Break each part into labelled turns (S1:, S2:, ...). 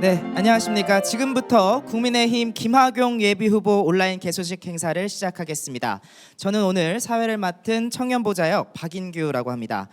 S1: 네, 안녕하십니까. 지금부터 국민의힘 김학용 예비후보 온라인 개소식 행사를 시작하겠습니다. 저는 오늘 사회를 맡은 청년보좌역 박인규라고 합니다.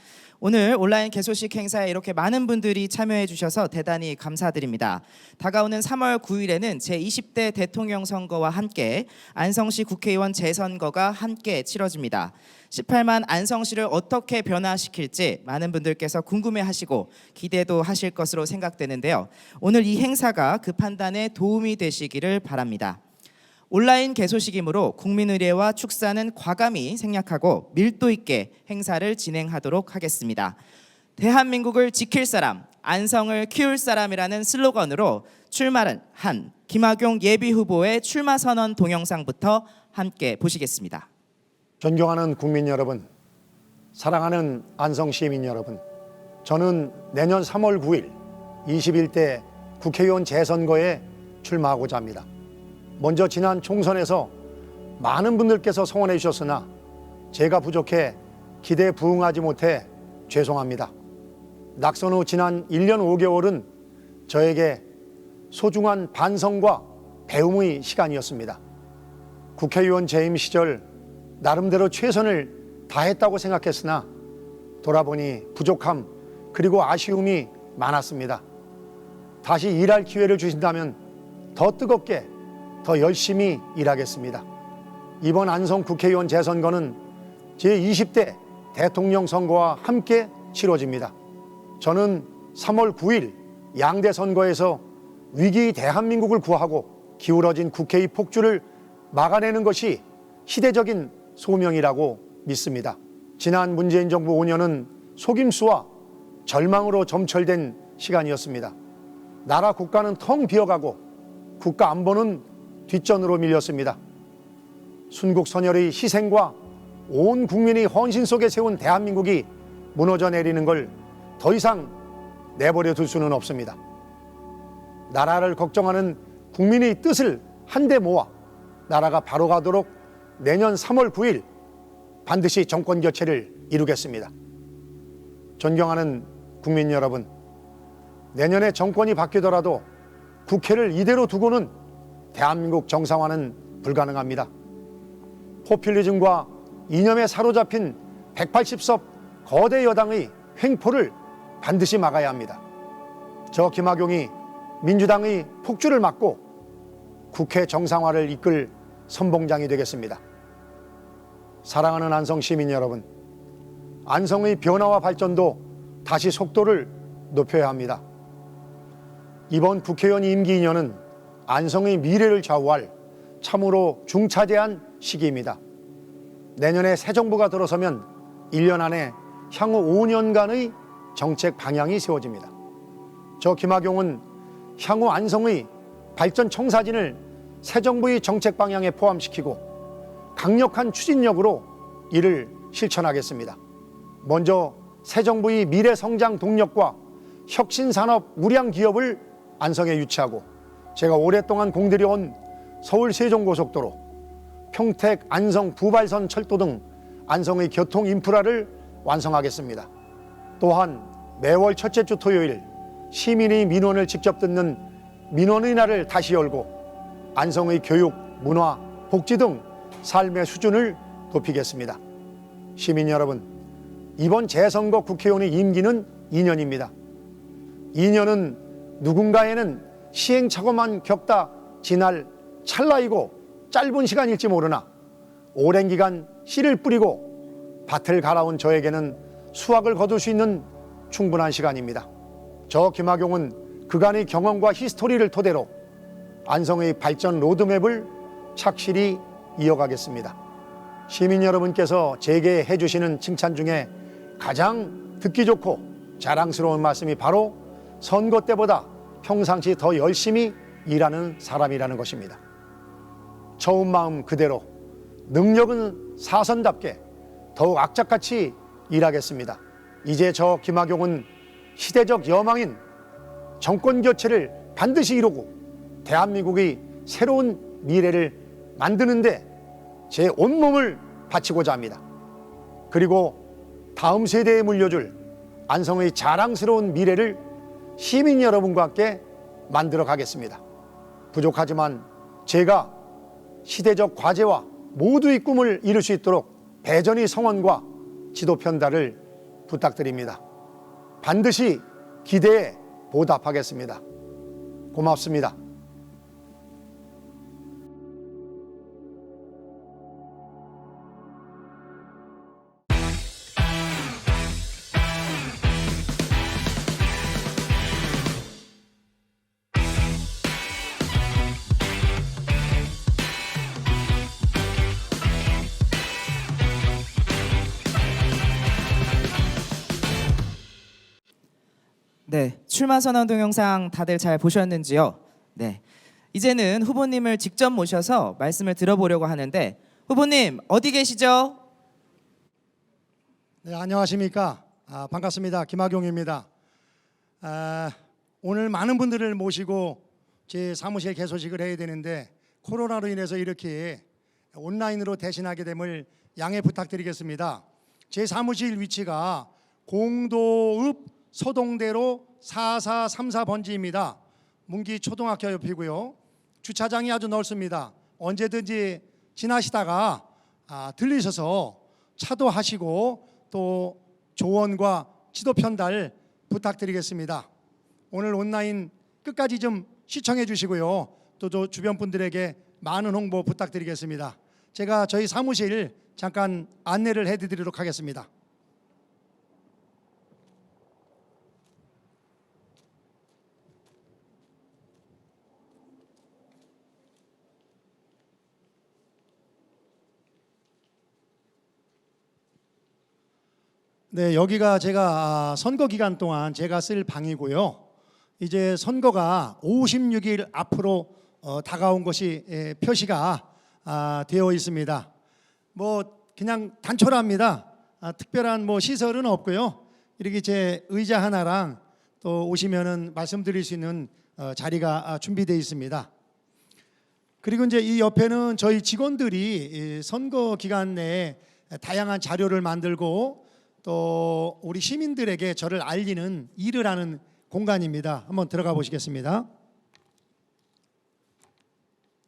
S1: 오늘 온라인 개소식 행사에 이렇게 많은 분들이 참여해 주셔서 대단히 감사드립니다. 다가오는 3월 9일에는 제20대 대통령 선거와 함께 안성시 국회의원 재선거가 함께 치러집니다. 18만 안성시를 어떻게 변화시킬지 많은 분들께서 궁금해하시고 기대도 하실 것으로 생각되는데요. 오늘 이 행사가 그 판단에 도움이 되시기를 바랍니다. 온라인 개소식이므로 국민의례와 축사는 과감히 생략하고 밀도 있게 행사를 진행하도록 하겠습니다. 대한민국을 지킬 사람, 안성을 키울 사람이라는 슬로건으로 출마를 한 김학용 예비후보의 출마 선언 동영상부터 함께 보시겠습니다.
S2: 존경하는 국민 여러분, 사랑하는 안성 시민 여러분, 저는 내년 3월 9일 21대 국회의원 재선거에 출마하고자 합니다. 먼저 지난 총선에서 많은 분들께서 성원해 주셨으나 제가 부족해 기대에 부응하지 못해 죄송합니다. 낙선 후 지난 1년 5개월은 저에게 소중한 반성과 배움의 시간이었습니다. 국회의원 재임 시절 나름대로 최선을 다했다고 생각했으나 돌아보니 부족함 그리고 아쉬움이 많았습니다. 다시 일할 기회를 주신다면 더 뜨겁게 더 열심히 일하겠습니다. 이번 안성 국회의원 재선거는 제20대 대통령 선거와 함께 치러집니다. 저는 3월 9일 양대 선거에서 위기 대한민국을 구하고 기울어진 국회의 폭주를 막아내는 것이 시대적인 소명이라고 믿습니다. 지난 문재인 정부 5년은 속임수와 절망으로 점철된 시간이었습니다. 나라 국가는 텅 비어가고 국가 안보는 뒷전으로 밀렸습니다. 순국선열의 희생과 온 국민의 헌신 속에 세운 대한민국이 무너져 내리는 걸 더 이상 내버려 둘 수는 없습니다. 나라를 걱정하는 국민의 뜻을 한데 모아 나라가 바로 가도록 내년 3월 9일 반드시 정권 교체를 이루겠습니다. 존경하는 국민 여러분, 내년에 정권이 바뀌더라도 국회를 이대로 두고는 대한민국 정상화는 불가능합니다. 포퓰리즘과 이념에 사로잡힌 180석 거대 여당의 횡포를 반드시 막아야 합니다. 저 김학용이 민주당의 폭주를 막고 국회 정상화를 이끌 선봉장이 되겠습니다. 사랑하는 안성 시민 여러분, 안성의 변화와 발전도 다시 속도를 높여야 합니다. 이번 국회의원 임기 2년은 안성의 미래를 좌우할 참으로 중차대한 시기입니다. 내년에 새 정부가 들어서면 1년 안에 향후 5년간의 정책 방향이 세워집니다. 저 김학용은 향후 안성의 발전 청사진을 새 정부의 정책 방향에 포함시키고 강력한 추진력으로 이를 실천하겠습니다. 먼저 새 정부의 미래 성장 동력과 혁신산업 우량 기업을 안성에 유치하고 제가 오랫동안 공들여온 서울 세종고속도로, 평택 안성 부발선 철도 등 안성의 교통 인프라를 완성하겠습니다. 또한 매월 첫째 주 토요일 시민의 민원을 직접 듣는 민원의 날을 다시 열고 안성의 교육, 문화, 복지 등 삶의 수준을 높이겠습니다. 시민 여러분, 이번 재선거 국회의원의 임기는 2년입니다. 2년은 누군가에는 시행착오만 겪다 지날 찰나이고 짧은 시간일지 모르나 오랜 기간 씨를 뿌리고 밭을 갈아온 저에게는 수확을 거둘 수 있는 충분한 시간입니다. 저 김학용은 그간의 경험과 히스토리를 토대로 안성의 발전 로드맵을 착실히 이어가겠습니다. 시민 여러분께서 제게 해주시는 칭찬 중에 가장 듣기 좋고 자랑스러운 말씀이 바로 선거 때보다 평상시 더 열심히 일하는 사람이라는 것입니다. 처음 마음 그대로 능력은 사선답게 더욱 악착같이 일하겠습니다. 이제 저 김학용은 시대적 여망인 정권 교체를 반드시 이루고 대한민국의 새로운 미래를 만드는데 제 온몸을 바치고자 합니다. 그리고 다음 세대에 물려줄 안성의 자랑스러운 미래를 시민 여러분과 함께 만들어 가겠습니다. 부족하지만 제가 시대적 과제와 모두의 꿈을 이룰 수 있도록 배전의 성원과 지도 편달을 부탁드립니다. 반드시 기대에 보답하겠습니다. 고맙습니다.
S1: 네, 출마 선언 동영상 다들 잘 보셨는지요? 네, 이제는 후보님을 직접 모셔서 말씀을 들어보려고 하는데 후보님 어디 계시죠?
S3: 네, 안녕하십니까. 반갑습니다. 김학용입니다. 오늘 많은 분들을 모시고 제 사무실 개소식을 해야 되는데 코로나로 인해서 이렇게 온라인으로 대신하게 됨을 양해 부탁드리겠습니다. 제 사무실 위치가 공도읍 서동대로 4434번지입니다. 문기 초등학교 옆이고요. 주차장이 아주 넓습니다. 언제든지 지나시다가 들리셔서 차도하시고 또 조언과 지도 편달 부탁드리겠습니다. 오늘 온라인 끝까지 좀 시청해 주시고요. 또 주변 분들에게 많은 홍보 부탁드리겠습니다. 제가 저희 사무실 잠깐 안내를 해드리도록 하겠습니다. 네, 여기가 제가 선거 기간 동안 제가 쓸 방이고요. 이제 선거가 56일 앞으로 다가온 것이 표시가 되어 있습니다. 뭐 그냥 단촐합니다. 특별한 뭐 시설은 없고요. 이렇게 제 의자 하나랑 또 오시면은 말씀드릴 수 있는 자리가 준비되어 있습니다. 그리고 이제 이 옆에는 저희 직원들이 선거 기간 내에 다양한 자료를 만들고 또 우리 시민들에게 저를 알리는 일을 하는 공간입니다. 한번 들어가 보시겠습니다.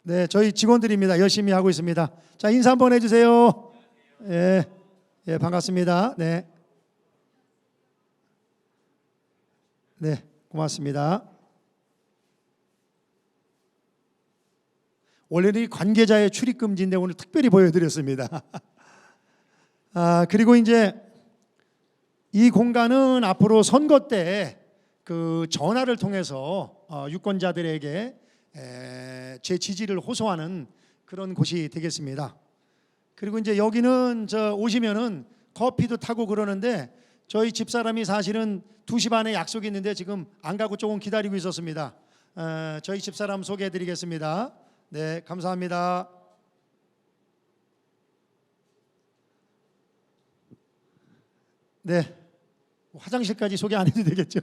S3: 네, 저희 직원들입니다. 열심히 하고 있습니다. 자, 인사 한번 해주세요. 예, 예, 반갑습니다. 네, 네, 고맙습니다. 원래는 이 관계자의 출입 금지인데 오늘 특별히 보여드렸습니다. 그리고 이제 이 공간은 앞으로 선거 때 그 전화를 통해서 유권자들에게 제 지지를 호소하는 그런 곳이 되겠습니다. 그리고 이제 여기는 오시면은 커피도 타고 그러는데 저희 집사람이 사실은 2시 반에 약속이 있는데 지금 안 가고 조금 기다리고 있었습니다. 저희 집사람 소개해드리겠습니다. 네, 감사합니다. 네. 화장실까지 소개 안 해도 되겠죠.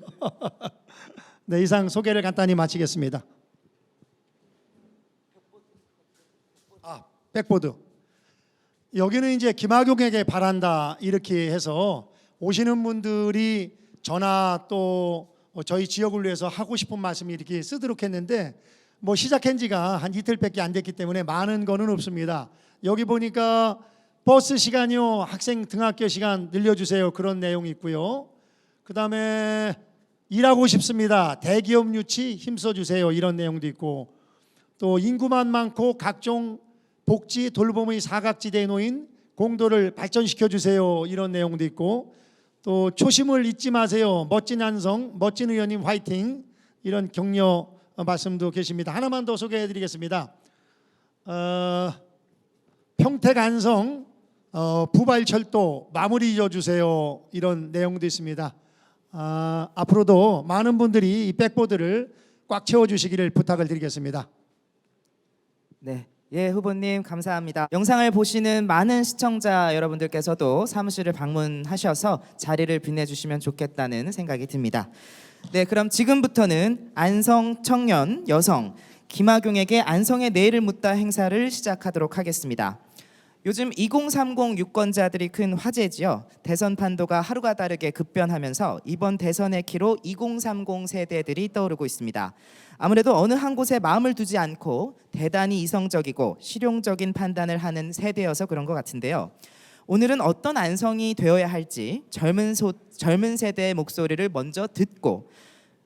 S3: 네, 이상 소개를 간단히 마치겠습니다. 백보드. 여기는 이제 김학용에게 바란다 이렇게 해서 오시는 분들이 저나 또 저희 지역을 위해서 하고 싶은 말씀이 이렇게 쓰도록 했는데 뭐 시작한 지가 한 이틀밖에 안 됐기 때문에 많은 거는 없습니다. 여기 보니까 버스 시간이요, 학생 등하교 시간 늘려주세요 그런 내용이 있고요. 그 다음에 일하고 싶습니다. 대기업 유치 힘써주세요. 이런 내용도 있고 또 인구만 많고 각종 복지 돌봄의 사각지대에 놓인 공도를 발전시켜주세요. 이런 내용도 있고 또 초심을 잊지 마세요. 멋진 안성, 멋진 의원님 화이팅. 이런 격려 말씀도 계십니다. 하나만 더 소개해드리겠습니다. 평택 안성 부발철도 마무리 지어주세요. 이런 내용도 있습니다. 앞으로도 많은 분들이 이 백보드를 꽉 채워주시기를 부탁을 드리겠습니다.
S1: 네, 예, 후보님 감사합니다. 영상을 보시는 많은 시청자 여러분들께서도 사무실을 방문하셔서 자리를 빛내주시면 좋겠다는 생각이 듭니다. 네, 그럼 지금부터는 안성 청년 여성 김학용에게 안성의 내일을 묻다 행사를 시작하도록 하겠습니다. 요즘 2030 유권자들이 큰 화제지요. 대선 판도가 하루가 다르게 급변하면서 이번 대선의 키로 2030 세대들이 떠오르고 있습니다. 아무래도 어느 한 곳에 마음을 두지 않고 대단히 이성적이고 실용적인 판단을 하는 세대여서 그런 것 같은데요. 오늘은 어떤 안성이 되어야 할지 젊은 세대의 목소리를 먼저 듣고,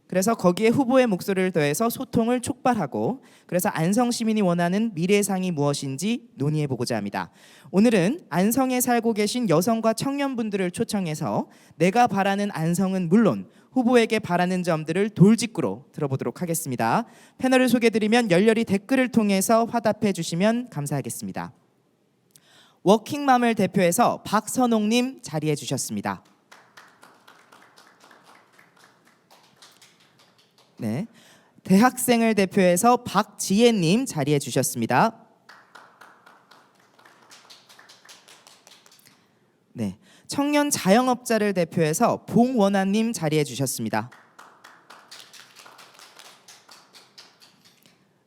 S1: 그래서 거기에 후보의 목소리를 더해서 소통을 촉발하고, 그래서 안성 시민이 원하는 미래상이 무엇인지 논의해보고자 합니다. 오늘은 안성에 살고 계신 여성과 청년분들을 초청해서 내가 바라는 안성은 물론 후보에게 바라는 점들을 돌직구로 들어보도록 하겠습니다. 패널을 소개드리면 열렬히 댓글을 통해서 화답해 주시면 감사하겠습니다. 워킹맘을 대표해서 박선옥님 자리해 주셨습니다. 네, 대학생을 대표해서 박지혜님 자리해 주셨습니다. 네, 청년 자영업자를 대표해서 봉원아님 자리해 주셨습니다.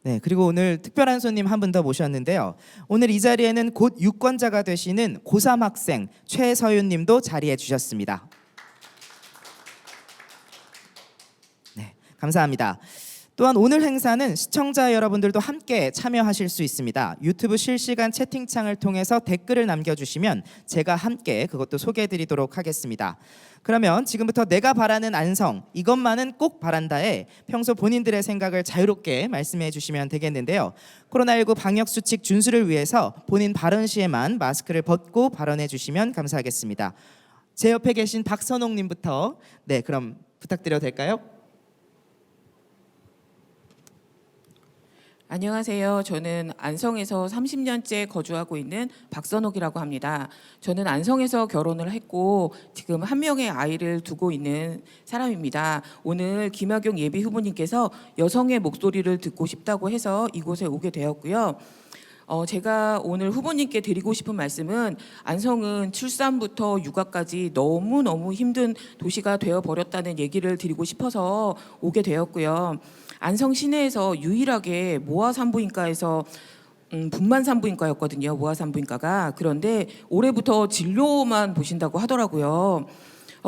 S1: 네, 그리고 오늘 특별한 손님 한 분 더 모셨는데요. 오늘 이 자리에는 곧 유권자가 되시는 고3 학생 최서윤님도 자리해 주셨습니다. 네, 감사합니다. 또한 오늘 행사는 시청자 여러분들도 함께 참여하실 수 있습니다. 유튜브 실시간 채팅창을 통해서 댓글을 남겨주시면 제가 함께 그것도 소개해드리도록 하겠습니다. 그러면 지금부터 내가 바라는 안성, 이것만은 꼭 바란다에 평소 본인들의 생각을 자유롭게 말씀해 주시면 되겠는데요. 코로나19 방역수칙 준수를 위해서 본인 발언 시에만 마스크를 벗고 발언해 주시면 감사하겠습니다. 제 옆에 계신 박선옥님부터 네, 그럼 부탁드려도 될까요?
S4: 안녕하세요. 저는 안성에서 30년째 거주하고 있는 박선옥이라고 합니다. 저는 안성에서 결혼을 했고 지금 한 명의 아이를 두고 있는 사람입니다. 오늘 김학용 예비 후보님께서 여성의 목소리를 듣고 싶다고 해서 이곳에 오게 되었고요. 제가 오늘 후보님께 드리고 싶은 말씀은 안성은 출산부터 육아까지 너무너무 힘든 도시가 되어버렸다는 얘기를 드리고 싶어서 오게 되었고요. 안성 시내에서 유일하게 모아산부인과에서 분만 산부인과였거든요. 모아산부인과가. 그런데 올해부터 진료만 보신다고 하더라고요.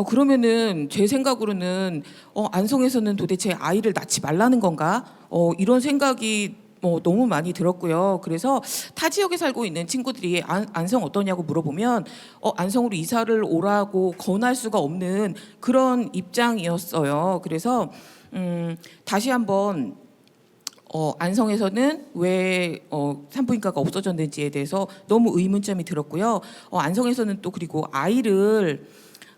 S4: 그러면은 제 생각으로는 안성에서는 도대체 아이를 낳지 말라는 건가? 이런 생각이 너무 많이 들었고요. 그래서 타 지역에 살고 있는 친구들이 안성 어떠냐고 물어보면 안성으로 이사를 오라고 권할 수가 없는 그런 입장이었어요. 그래서 다시 한번 안성에서는 왜 산부인과가 없어졌는지에 대해서 너무 의문점이 들었고요. 안성에서는 또 그리고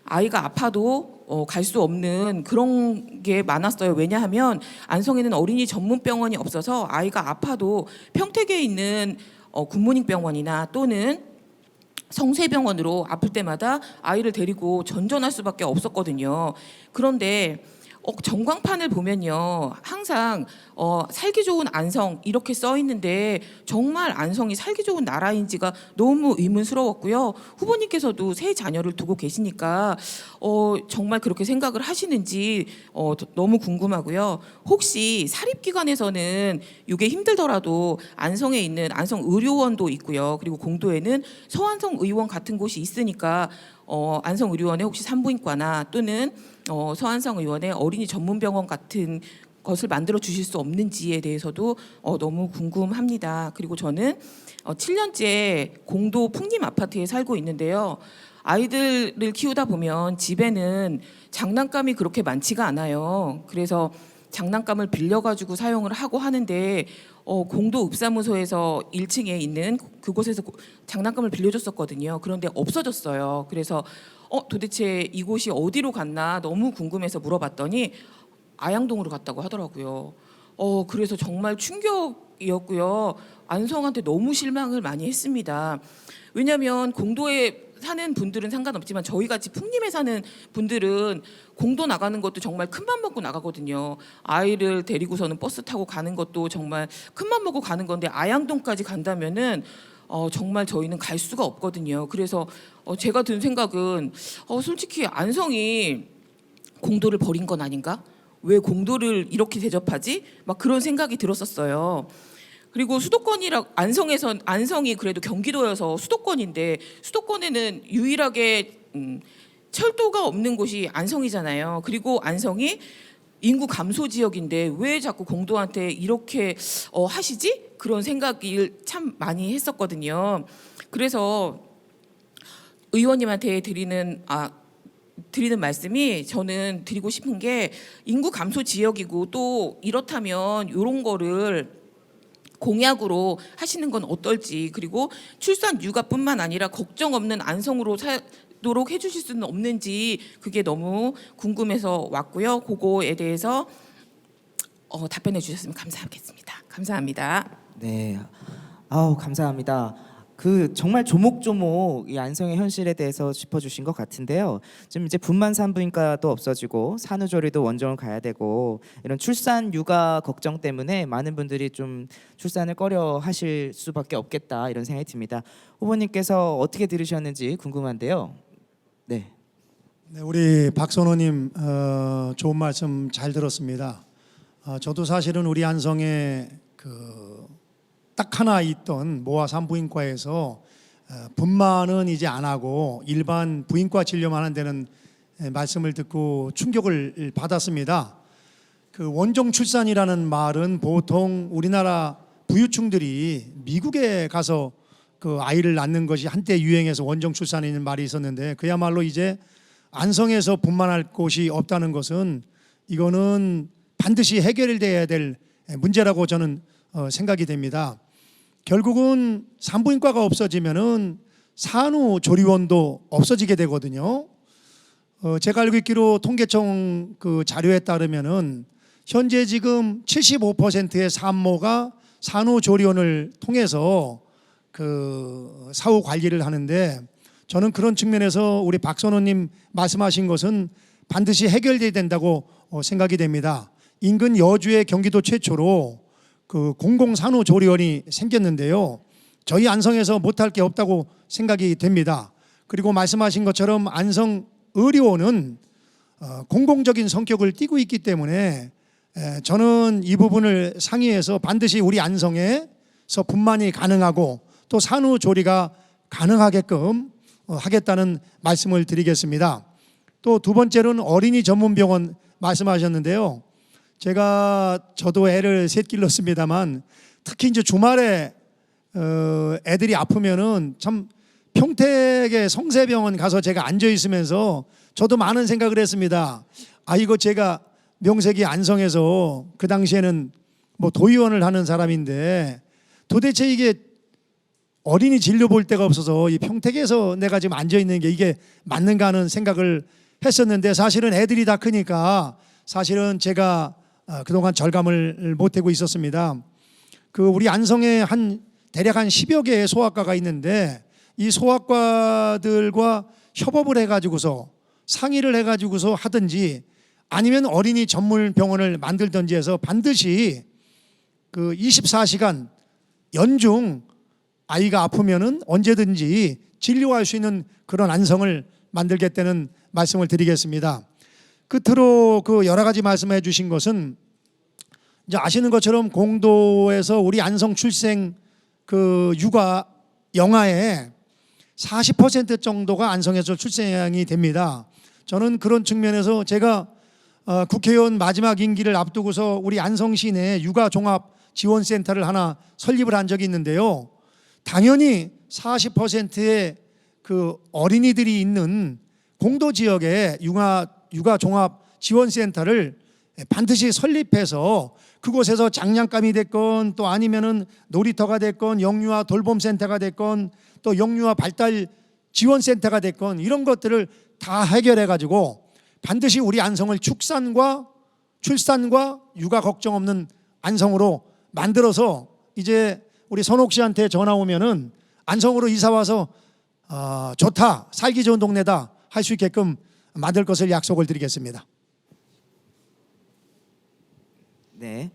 S4: 아이가 아파도 갈 수 없는 그런 게 많았어요. 왜냐하면 안성에는 어린이 전문병원이 없어서 아이가 아파도 평택에 있는 굿모닝 병원이나 또는 성세병원으로 아플 때마다 아이를 데리고 전전할 수밖에 없었거든요. 그런데 전광판을 보면요, 항상 살기 좋은 안성 이렇게 써 있는데 정말 안성이 살기 좋은 나라인지가 너무 의문스러웠고요. 후보님께서도 세 자녀를 두고 계시니까 정말 그렇게 생각을 하시는지 너무 궁금하고요. 혹시 사립기관에서는 이게 힘들더라도 안성에 있는 안성의료원도 있고요. 그리고 공도에는 서안성 의원 같은 곳이 있으니까 안성의료원에 혹시 산부인과나 또는 서안성 의원의 어린이 전문병원 같은 것을 만들어 주실 수 없는지에 대해서도 너무 궁금합니다. 그리고 저는 7년째 공도 풍림 아파트에 살고 있는데요. 아이들을 키우다 보면 집에는 장난감이 그렇게 많지가 않아요. 그래서 장난감을 빌려가지고 사용을 하고 하는데 공도 읍사무소에서 1층에 있는 그곳에서 장난감을 빌려줬었거든요. 그런데 없어졌어요. 그래서 도대체 이곳이 어디로 갔나 너무 궁금해서 물어봤더니 아양동으로 갔다고 하더라고요. 그래서 정말 충격이었고요. 안성한테 너무 실망을 많이 했습니다. 왜냐하면 공도에 사는 분들은 상관없지만 저희 같이 풍림에 사는 분들은 공도 나가는 것도 정말 큰맘 먹고 나가거든요. 아이를 데리고서는 버스 타고 가는 것도 정말 큰맘 먹고 가는 건데 아양동까지 간다면은 정말 저희는 갈 수가 없거든요. 그래서 제가 든 생각은 솔직히 안성이 공도를 버린 건 아닌가? 왜 공도를 이렇게 대접하지? 막 그런 생각이 들었었어요. 그리고 수도권이라 안성이 그래도 경기도여서 수도권인데 수도권에는 유일하게 철도가 없는 곳이 안성이잖아요. 그리고 안성이 인구 감소 지역인데 왜 자꾸 공도한테 이렇게 하시지? 그런 생각을 참 많이 했었거든요. 그래서 의원님한테 드리는 말씀이 저는 드리고 싶은 게 인구 감소 지역이고 또 이렇다면 이런 거를 공약으로 하시는 건 어떨지, 그리고 출산 육아뿐만 아니라 걱정 없는 안성으로 살도록 해주실 수는 없는지 그게 너무 궁금해서 왔고요. 그거에 대해서 답변해 주셨으면 감사하겠습니다. 감사합니다.
S1: 네, 아우 감사합니다. 그 정말 조목조목 이 안성의 현실에 대해서 짚어주신 것 같은데요. 지금 이제 분만 산부인과도 없어지고 산후조리도 원정을 가야 되고 이런 출산 육아 걱정 때문에 많은 분들이 좀 출산을 꺼려하실 수밖에 없겠다 이런 생각이 듭니다. 후보님께서 어떻게 들으셨는지 궁금한데요. 네.
S3: 네, 우리 박선호님 좋은 말씀 잘 들었습니다. 저도 사실은 우리 안성에 딱 하나 있던 모아 산부인과에서 분만은 이제 안 하고 일반 부인과 진료만 한다는 말씀을 듣고 충격을 받았습니다. 그 원정 출산이라는 말은 보통 우리나라 부유층들이 미국에 가서 그 아이를 낳는 것이 한때 유행해서 원정 출산이라는 말이 있었는데, 그야말로 이제 안성에서 분만할 곳이 없다는 것은 이거는 반드시 해결돼야 될 문제라고 저는 생각이 됩니다. 결국은 산부인과가 없어지면은 산후조리원도 없어지게 되거든요. 제가 알고 있기로 통계청 그 자료에 따르면은 현재 지금 75%의 산모가 산후조리원을 통해서 그 사후 관리를 하는데, 저는 그런 측면에서 우리 박선호님 말씀하신 것은 반드시 해결돼야 된다고 생각이 됩니다. 인근 여주의 경기도 최초로 그 공공산후조리원이 생겼는데요. 저희 안성에서 못할 게 없다고 생각이 됩니다. 그리고 말씀하신 것처럼 안성 의료원은 공공적인 성격을 띠고 있기 때문에 저는 이 부분을 상의해서 반드시 우리 안성에서 분만이 가능하고 또 산후조리가 가능하게끔 하겠다는 말씀을 드리겠습니다. 또 두 번째로는 어린이 전문병원 말씀하셨는데요. 저도 애를 셋 길렀습니다만 특히 이제 주말에 애들이 아프면은 참 평택의 성세병원 가서 제가 앉아 있으면서 저도 많은 생각을 했습니다. 이거 제가 명색이 안성에서 그 당시에는 뭐 도의원을 하는 사람인데 도대체 이게 어린이 진료 볼 데가 없어서 이 평택에서 내가 지금 앉아 있는 게 이게 맞는가 하는 생각을 했었는데, 사실은 애들이 다 크니까 사실은 제가 그동안 절감을 못하고 있었습니다. 그 우리 안성에 대략 한 10여 개의 소아과가 있는데 이 소아과들과 협업을 해가지고서 상의를 해가지고서 하든지 아니면 어린이 전문 병원을 만들든지 해서 반드시 그 24시간 연중 아이가 아프면은 언제든지 진료할 수 있는 그런 안성을 만들겠다는 말씀을 드리겠습니다. 끝으로 그 여러 가지 말씀해 주신 것은 이제 아시는 것처럼 공도에서 우리 안성 출생 그 육아 영아의 40% 정도가 안성에서 출생이 됩니다. 저는 그런 측면에서 제가 국회의원 마지막 임기를 앞두고서 우리 안성시 내 육아 종합 지원센터를 하나 설립을 한 적이 있는데요. 당연히 40%의 그 어린이들이 있는 공도 지역에 육아 종합 지원센터를 반드시 설립해서 그곳에서 장난감이 됐건 또 아니면은 놀이터가 됐건 영유아 돌봄센터가 됐건 또 영유아 발달 지원센터가 됐건 이런 것들을 다 해결해 가지고 반드시 우리 안성을 출산과 육아 걱정 없는 안성으로 만들어서 이제 우리 선옥 씨한테 전화 오면은 안성으로 이사 와서 좋다, 살기 좋은 동네다 할 수 있게끔 만들 것을 약속을 드리겠습니다.
S1: 네.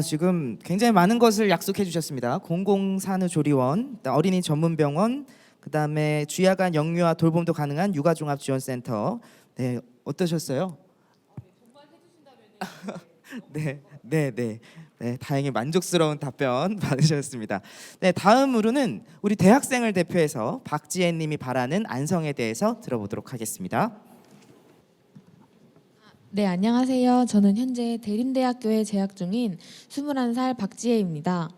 S1: 지금 굉장히 많은 것을 약속해 주셨습니다. 공공산후조리원, 어린이 전문병원, 그다음에 주야간 영유아 돌봄도 가능한 육아종합지원센터. 네, 어떠셨어요? 네, 네. 네, 다행히 만족스러운 답변 받으셨습니다. 네, 다음으로는 우리 대학생을 대표해서 박지혜 님이 바라는 안성에 대해서 들어보도록 하겠습니다.
S5: 네, 안녕하세요. 저는 현재 대림대학교에 재학 중인 21살 박지혜입니다.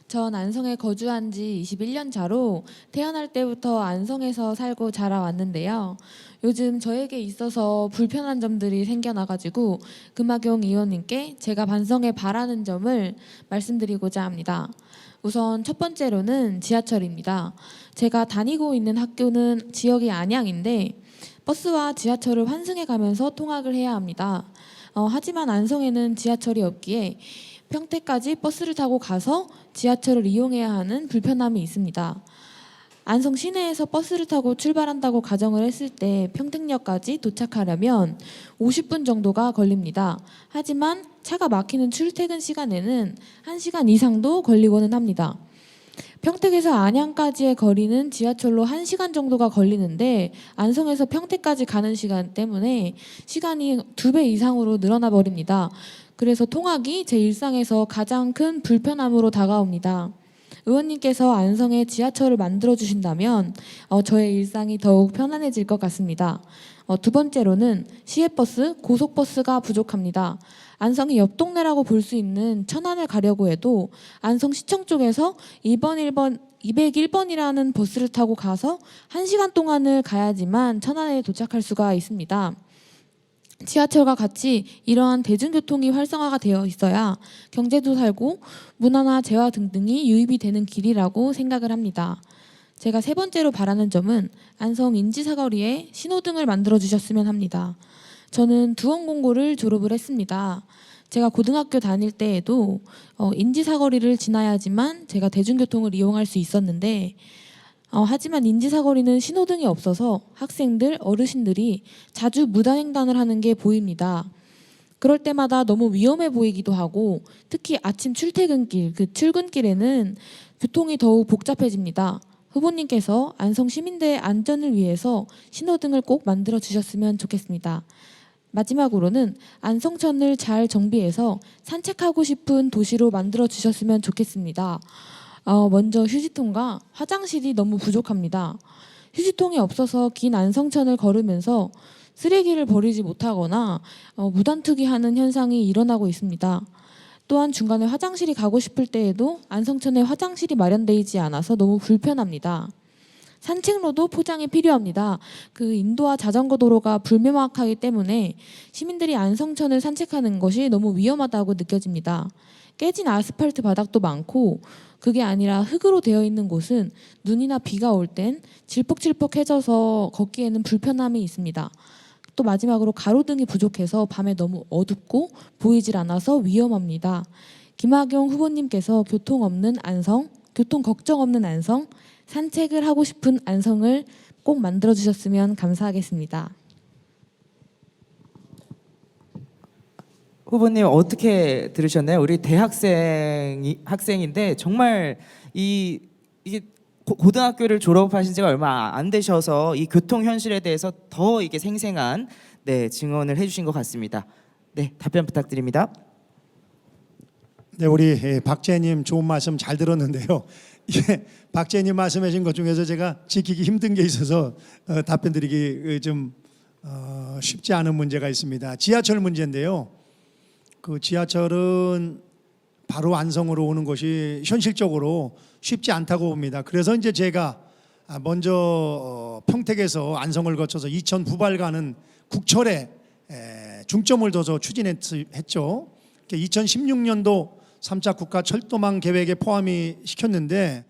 S5: 전 안성에 거주한 지 21년 차로 태어날 때부터 안성에서 살고 자라왔는데요. 요즘 저에게 있어서 불편한 점들이 생겨나가지고 금학용 의원님께 제가 반성에 바라는 점을 말씀드리고자 합니다. 우선 첫 번째로는 지하철입니다. 제가 다니고 있는 학교는 지역이 안양인데 버스와 지하철을 환승해 가면서 통학을 해야 합니다. 하지만 안성에는 지하철이 없기에 평택까지 버스를 타고 가서 지하철을 이용해야 하는 불편함이 있습니다. 안성 시내에서 버스를 타고 출발한다고 가정을 했을 때 평택역까지 도착하려면 50분 정도가 걸립니다. 하지만 차가 막히는 출퇴근 시간에는 1시간 이상도 걸리고는 합니다. 평택에서 안양까지의 거리는 지하철로 1시간 정도가 걸리는데 안성에서 평택까지 가는 시간 때문에 시간이 2배 이상으로 늘어나 버립니다. 그래서 통학이 제 일상에서 가장 큰 불편함으로 다가옵니다. 의원님께서 안성에 지하철을 만들어 주신다면 저의 일상이 더욱 편안해질 것 같습니다. 두 번째로는 시외버스, 고속버스가 부족합니다. 안성이 옆 동네라고 볼 수 있는 천안을 가려고 해도 안성시청 쪽에서 201번이라는 버스를 타고 가서 1시간 동안을 가야지만 천안에 도착할 수가 있습니다. 지하철과 같이 이러한 대중교통이 활성화가 되어 있어야 경제도 살고 문화나 재화 등등이 유입이 되는 길이라고 생각을 합니다. 제가 세 번째로 바라는 점은 안성 인지사거리에 신호등을 만들어 주셨으면 합니다. 저는 두원공고를 졸업을 했습니다. 제가 고등학교 다닐 때에도 인지사거리를 지나야지만 제가 대중교통을 이용할 수 있었는데 하지만 인지사거리는 신호등이 없어서 학생들, 어르신들이 자주 무단횡단을 하는 게 보입니다. 그럴 때마다 너무 위험해 보이기도 하고 특히 아침 출퇴근길, 그 출근길에는 교통이 더욱 복잡해집니다. 후보님께서 안성 시민들의 안전을 위해서 신호등을 꼭 만들어 주셨으면 좋겠습니다. 마지막으로는 안성천을 잘 정비해서 산책하고 싶은 도시로 만들어 주셨으면 좋겠습니다. 먼저 휴지통과 화장실이 너무 부족합니다. 휴지통이 없어서 긴 안성천을 걸으면서 쓰레기를 버리지 못하거나 무단투기하는 현상이 일어나고 있습니다. 또한 중간에 화장실이 가고 싶을 때에도 안성천에 화장실이 마련되어 있지 않아서 너무 불편합니다. 산책로도 포장이 필요합니다. 그 인도와 자전거 도로가 불명확하기 때문에 시민들이 안성천을 산책하는 것이 너무 위험하다고 느껴집니다. 깨진 아스팔트 바닥도 많고 그게 아니라 흙으로 되어 있는 곳은 눈이나 비가 올 땐 질퍽질퍽해져서 걷기에는 불편함이 있습니다. 또 마지막으로 가로등이 부족해서 밤에 너무 어둡고 보이질 않아서 위험합니다. 김학용 후보님께서 교통 없는 안성, 교통 걱정 없는 안성, 산책을 하고 싶은 안성을 꼭 만들어 주셨으면 감사하겠습니다.
S1: 후보님 어떻게 들으셨나요? 우리 학생인데 정말 이게 고등학교를 졸업하신 지가 얼마 안 되셔서 이 교통 현실에 대해서 더 이게 생생한 증언을 해주신 것 같습니다. 네, 답변 부탁드립니다.
S3: 네, 우리 박재님 좋은 말씀 잘 들었는데요. 박재님 말씀하신 것 중에서 제가 지키기 힘든 게 있어서 답변드리기 좀 쉽지 않은 문제가 있습니다. 지하철 문제인데요. 그 지하철은 바로 안성으로 오는 것이 현실적으로 쉽지 않다고 봅니다. 그래서 이제 제가 먼저 평택에서 안성을 거쳐서 이천 부발 가는 국철에 중점을 둬서 추진했죠. 2016년도 3차 국가 철도망 계획에 포함이 시켰는데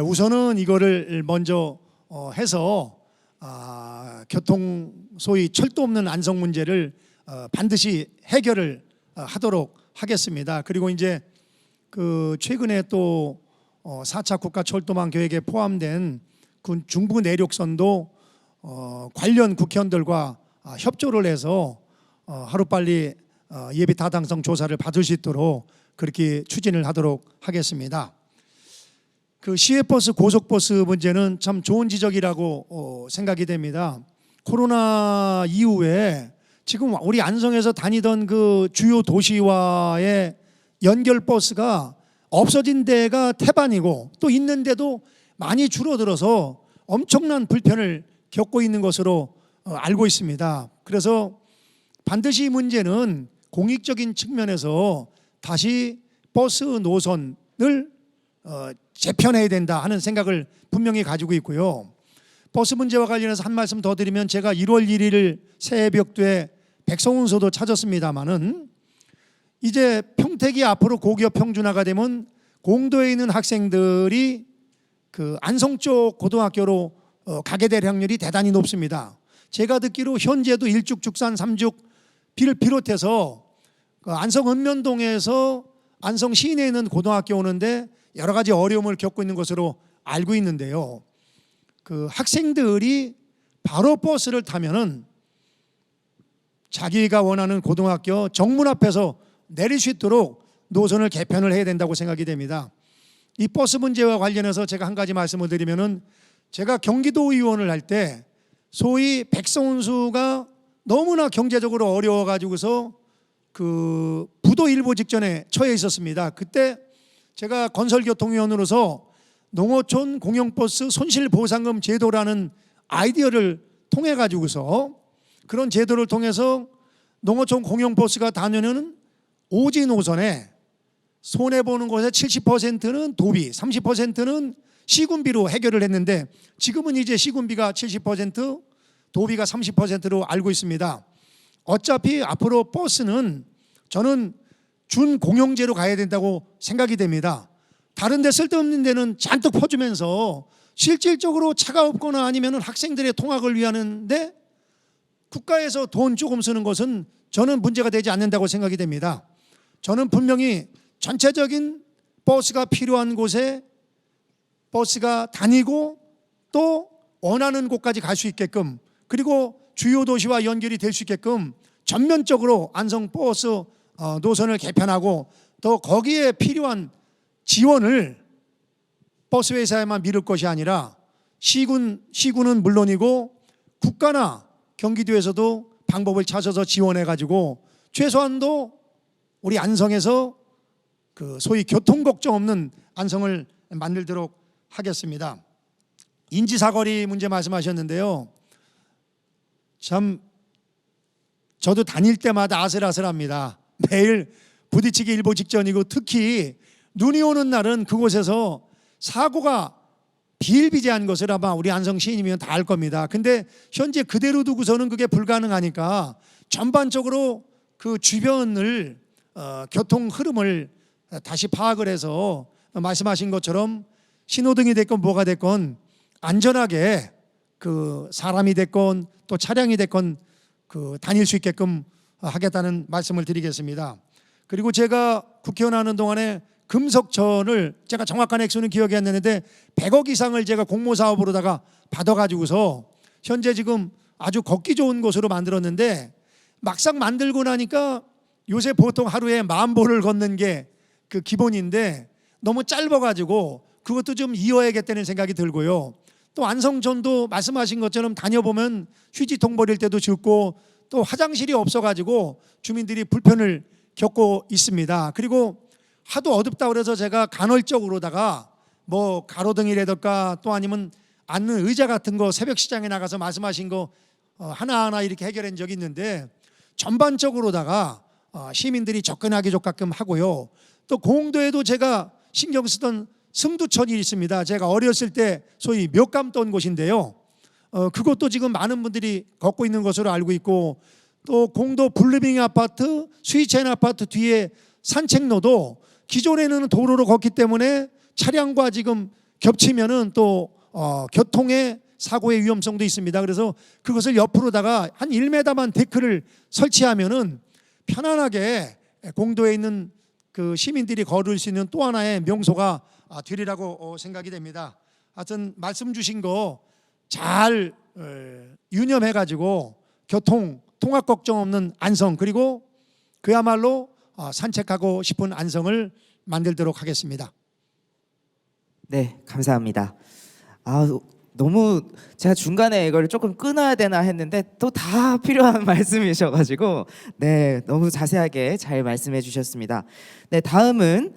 S3: 우선은 이거를 먼저 해서 교통 소위 철도 없는 안성 문제를 반드시 해결을 하도록 하겠습니다. 그리고 이제 그 최근에 또 4차 국가 철도망 계획에 포함된 그 중부 내륙선도 관련 국회의원들과 협조를 해서 하루빨리 예비 타당성 조사를 받을 수 있도록 그렇게 추진을 하도록 하겠습니다. 그 시외버스, 고속버스 문제는 참 좋은 지적이라고 생각이 됩니다. 코로나 이후에 지금 우리 안성에서 다니던 그 주요 도시와의 연결 버스가 없어진 데가 태반이고 또 있는데도 많이 줄어들어서 엄청난 불편을 겪고 있는 것으로 알고 있습니다. 그래서 반드시 이 문제는 공익적인 측면에서 다시 버스 노선을 재편해야 된다 하는 생각을 분명히 가지고 있고요. 버스 문제와 관련해서 한 말씀 더 드리면 제가 1월 1일 새벽에 백성운소도 찾았습니다마는 이제 평택이 앞으로 고기업 평준화가 되면 공도에 있는 학생들이 그 안성 쪽 고등학교로 가게 될 확률이 대단히 높습니다. 제가 듣기로 현재도 일죽, 죽산, 삼죽 비를 비롯해서 그 안성 읍면동에서 안성 시내에 있는 고등학교 오는데 여러 가지 어려움을 겪고 있는 것으로 알고 있는데요. 그 학생들이 바로 버스를 타면은 자기가 원하는 고등학교 정문 앞에서 내릴 수 있도록 노선을 개편을 해야 된다고 생각이 됩니다. 이 버스 문제와 관련해서 제가 한 가지 말씀을 드리면은 제가 경기도 의원을 할 때 소위 백성운수가 너무나 경제적으로 어려워 가지고서 그 부도 일보 직전에 처해 있었습니다. 그때 제가 건설교통위원으로서 농어촌 공영버스 손실보상금 제도라는 아이디어를 통해 가지고서 그런 제도를 통해서 농어촌 공영버스가 다니는 오지 노선에 손해보는 곳에 70%는 도비, 30%는 시군비로 해결을 했는데 지금은 이제 시군비가 70%, 도비가 30%로 알고 있습니다. 어차피 앞으로 버스는 저는 준공영제로 가야 된다고 생각이 됩니다. 다른 데 쓸데없는 데는 잔뜩 퍼주면서 실질적으로 차가 없거나 아니면 학생들의 통학을 위하는데 국가에서 돈 조금 쓰는 것은 저는 문제가 되지 않는다고 생각이 됩니다. 저는 분명히 전체적인 버스가 필요한 곳에 버스가 다니고 또 원하는 곳까지 갈 수 있게끔 그리고 주요 도시와 연결이 될 수 있게끔 전면적으로 안성 버스 노선을 개편하고 또 거기에 필요한 지원을 버스 회사에만 미룰 것이 아니라 시군은 물론이고 국가나 경기도에서도 방법을 찾아서 지원해 가지고 최소한도 우리 안성에서 그 소위 교통 걱정 없는 안성을 만들도록 하겠습니다. 인지사거리 문제 말씀하셨는데요. 참 저도 다닐 때마다 아슬아슬합니다. 매일 부딪히기 일보 직전이고 특히 눈이 오는 날은 그곳에서 사고가 비일비재한 것을 아마 우리 안성 시민이면 다 알 겁니다. 근데 현재 그대로 두고서는 그게 불가능하니까 전반적으로 그 주변을 교통 흐름을 다시 파악을 해서 말씀하신 것처럼 신호등이 됐건 뭐가 됐건 안전하게 그 사람이 됐건 또 차량이 됐건 그 다닐 수 있게끔 하겠다는 말씀을 드리겠습니다. 그리고 제가 국회의원 하는 동안에 금속천을 제가 정확한 액수는 기억이 안 나는데 100억 이상을 제가 공모사업으로다가 받아가지고서 현재 지금 아주 걷기 좋은 곳으로 만들었는데 막상 만들고 나니까 요새 보통 하루에 10,000보를 걷는 게 그 기본인데 너무 짧아가지고 그것도 좀 이어야겠다는 생각이 들고요. 또 안성천도 말씀하신 것처럼 다녀보면 휴지통 버릴 때도 춥고 또 화장실이 없어가지고 주민들이 불편을 겪고 있습니다. 그리고 하도 어둡다 그래서 제가 간헐적으로다가 뭐 가로등이라든가 또 아니면 앉는 의자 같은 거 새벽 시장에 나가서 말씀하신 거 하나하나 이렇게 해결한 적이 있는데 전반적으로다가 시민들이 접근하기 좋게끔 하고요. 또 공도에도 제가 신경 쓰던 승두천이 있습니다. 제가 어렸을 때 소위 묘감 떤 곳인데요. 그것도 지금 많은 분들이 걷고 있는 것으로 알고 있고 또 공도 블루밍 아파트, 스위첸 아파트 뒤에 산책로도 기존에는 도로로 걷기 때문에 차량과 지금 겹치면은 또 교통의 사고의 위험성도 있습니다. 그래서 그것을 옆으로다가 한 1m만 데크를 설치하면은 편안하게 공도에 있는 그 시민들이 걸을 수 있는 또 하나의 명소가 되리라고 생각이 됩니다. 하여튼 말씀 주신 거 잘 유념해 가지고 교통 통학 걱정 없는 안성 그리고 그야말로 산책하고 싶은 안성을 만들도록 하겠습니다.
S1: 네, 감사합니다. 너무 제가 중간에 이걸 조금 끊어야 되나 했는데 또 다 필요한 말씀이셔가지고 네, 너무 자세하게 잘 말씀해 주셨습니다. 네, 다음은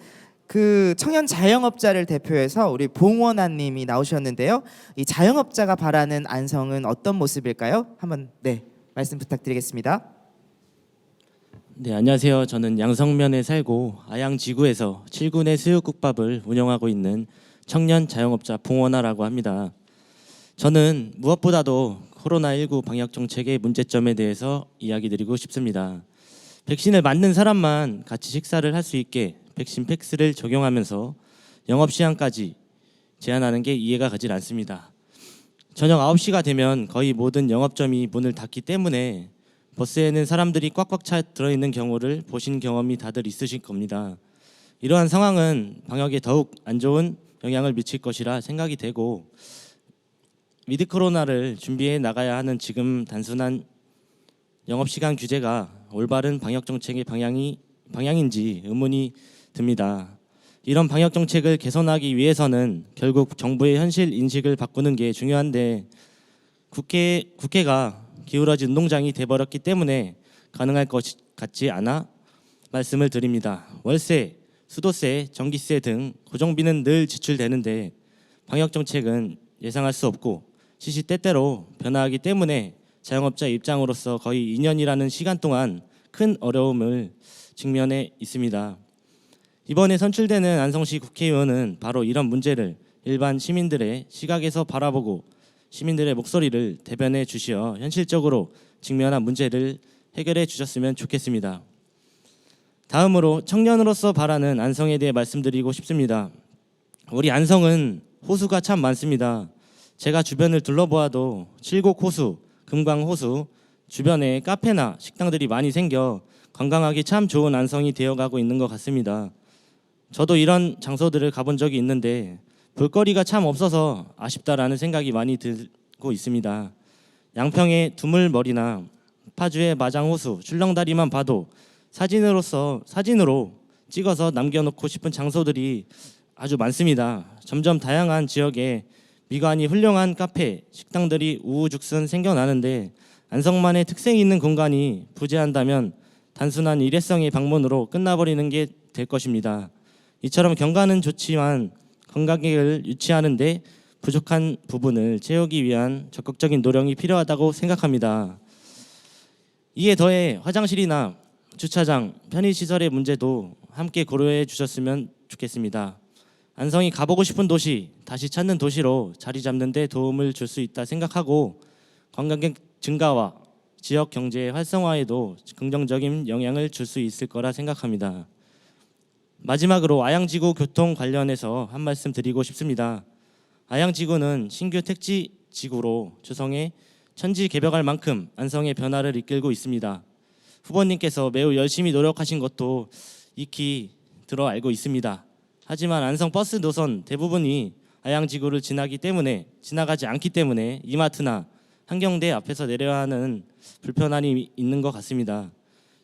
S1: 그 청년 자영업자를 대표해서 우리 봉원아님이 나오셨는데요. 이 자영업자가 바라는 안성은 어떤 모습일까요? 한번 네, 말씀 부탁드리겠습니다.
S6: 네, 안녕하세요. 저는 양성면에 살고 아양지구에서 7군의 수육국밥을 운영하고 있는 청년 자영업자 봉원아라고 합니다. 저는 무엇보다도 코로나19 방역 정책의 문제점에 대해서 이야기 드리고 싶습니다. 백신을 맞는 사람만 같이 식사를 할 수 있게 백신 패스를 적용하면서 영업 시간까지 제한하는 게 이해가 가질 않습니다. 저녁 9시가 되면 거의 모든 영업점이 문을 닫기 때문에 버스에는 사람들이 꽉꽉 차 들어있는 경우를 보신 경험이 다들 있으실 겁니다. 이러한 상황은 방역에 더욱 안 좋은 영향을 미칠 것이라 생각이 되고 위드 코로나를 준비해 나가야 하는 지금 단순한 영업시간 규제가 올바른 방역 정책의 방향인지 의문이 듭니다. 이런 방역 정책을 개선하기 위해서는 결국 정부의 현실 인식을 바꾸는 게 중요한데 국회가 기울어진 운동장이 돼버렸기 때문에 가능할 것 같지 않아 말씀을 드립니다. 월세, 수도세, 전기세 등 고정비는 늘 지출되는데 방역 정책은 예상할 수 없고 시시때때로 변화하기 때문에 자영업자 입장으로서 거의 2년이라는 시간 동안 큰 어려움을 직면해 있습니다. 이번에 선출되는 안성시 국회의원은 바로 이런 문제를 일반 시민들의 시각에서 바라보고 시민들의 목소리를 대변해 주시어 현실적으로 직면한 문제를 해결해 주셨으면 좋겠습니다. 다음으로 청년으로서 바라는 안성에 대해 말씀드리고 싶습니다. 우리 안성은 호수가 참 많습니다. 제가 주변을 둘러보아도 칠곡 호수, 금강 호수, 주변에 카페나 식당들이 많이 생겨 관광하기 참 좋은 안성이 되어가고 있는 것 같습니다. 저도 이런 장소들을 가본 적이 있는데 볼거리가 참 없어서 아쉽다라는 생각이 많이 들고 있습니다. 양평의 두물머리나 파주의 마장호수, 출렁다리만 봐도 사진으로 찍어서 남겨놓고 싶은 장소들이 아주 많습니다. 점점 다양한 지역에 미관이 훌륭한 카페, 식당들이 우후죽순 생겨나는데 안성만의 특색이 있는 공간이 부재한다면 단순한 일회성의 방문으로 끝나버리는 게 될 것입니다. 이처럼 경관은 좋지만 관광객을 유치하는 데 부족한 부분을 채우기 위한 적극적인 노력이 필요하다고 생각합니다. 이에 더해 화장실이나 주차장, 편의시설의 문제도 함께 고려해 주셨으면 좋겠습니다. 안성이 가보고 싶은 도시, 다시 찾는 도시로 자리 잡는 데 도움을 줄 수 있다 생각하고 관광객 증가와 지역 경제 활성화에도 긍정적인 영향을 줄 수 있을 거라 생각합니다. 마지막으로 아양지구 교통 관련해서 한 말씀 드리고 싶습니다. 아양지구는 신규 택지 지구로 조성해 천지 개벽할 만큼 안성의 변화를 이끌고 있습니다. 후보님께서 매우 열심히 노력하신 것도 익히 들어 알고 있습니다. 하지만 안성 버스 노선 대부분이 아양지구를 지나가지 않기 때문에 이마트나 한경대 앞에서 내려야 하는 불편함이 있는 것 같습니다.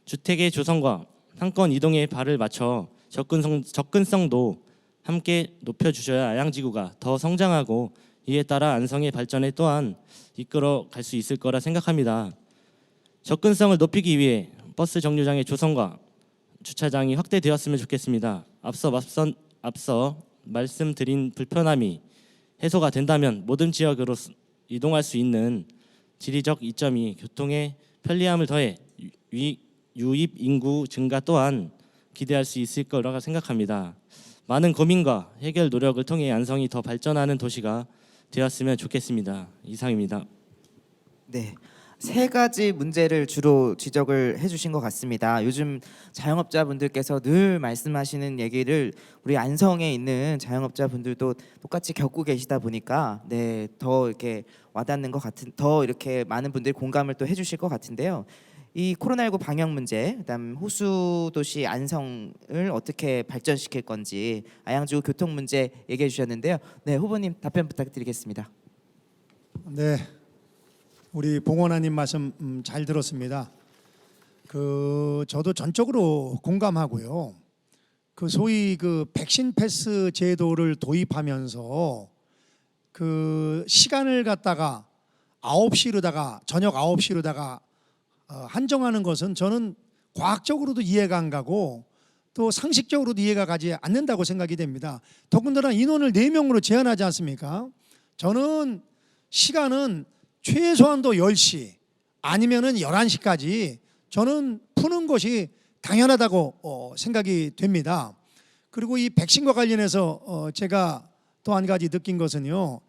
S6: 주택의 조성과 상권 이동에 발을 맞춰 접근성도 함께 높여주셔야 아양지구가 더 성장하고 이에 따라 안성의 발전에 또한 이끌어 갈 수 있을 거라 생각합니다. 접근성을 높이기 위해 버스 정류장의 조성과 주차장이 확대되었으면 좋겠습니다. 앞서 말씀드린 불편함이 해소가 된다면 모든 지역으로 이동할 수 있는 지리적 이점이 교통의 편리함을 더해 유입 인구 증가 또한 기대할 수 있을 거라고 생각합니다. 많은 고민과 해결 노력을 통해 안성이 더 발전하는 도시가 되었으면 좋겠습니다. 이상입니다.
S1: 네. 세 가지 문제를 주로 지적을 해주신 것 같습니다. 요즘 자영업자분들께서 늘 말씀하시는 얘기를 우리 안성에 있는 자영업자분들도 똑같이 겪고 계시다 보니까 네, 더 이렇게 와닿는 것 같은, 더 이렇게 많은 분들이 공감을 또 해주실 것 같은데요. 이 코로나19 방역 문제, 그다음 호수 도시 안성을 어떻게 발전시킬 건지, 아양지구 교통 문제 얘기해 주셨는데요. 네, 후보님 답변 부탁드리겠습니다.
S3: 네, 우리 봉원아님 말씀 잘 들었습니다. 저도 전적으로 공감하고요. 소위 백신 패스 제도를 도입하면서 그 시간을 갖다가 9시로다가 저녁 9시로다가 한정하는 것은 저는 과학적으로도 이해가 안 가고 또 상식적으로도 이해가 가지 않는다고 생각이 됩니다. 더군다나 인원을 4명으로 제한하지 않습니까? 저는 시간은 최소한도 10시 아니면은 11시까지 저는 푸는 것이 당연하다고 생각이 됩니다. 그리고 이 백신과 관련해서 제가 또 한 가지 느낀 것은요,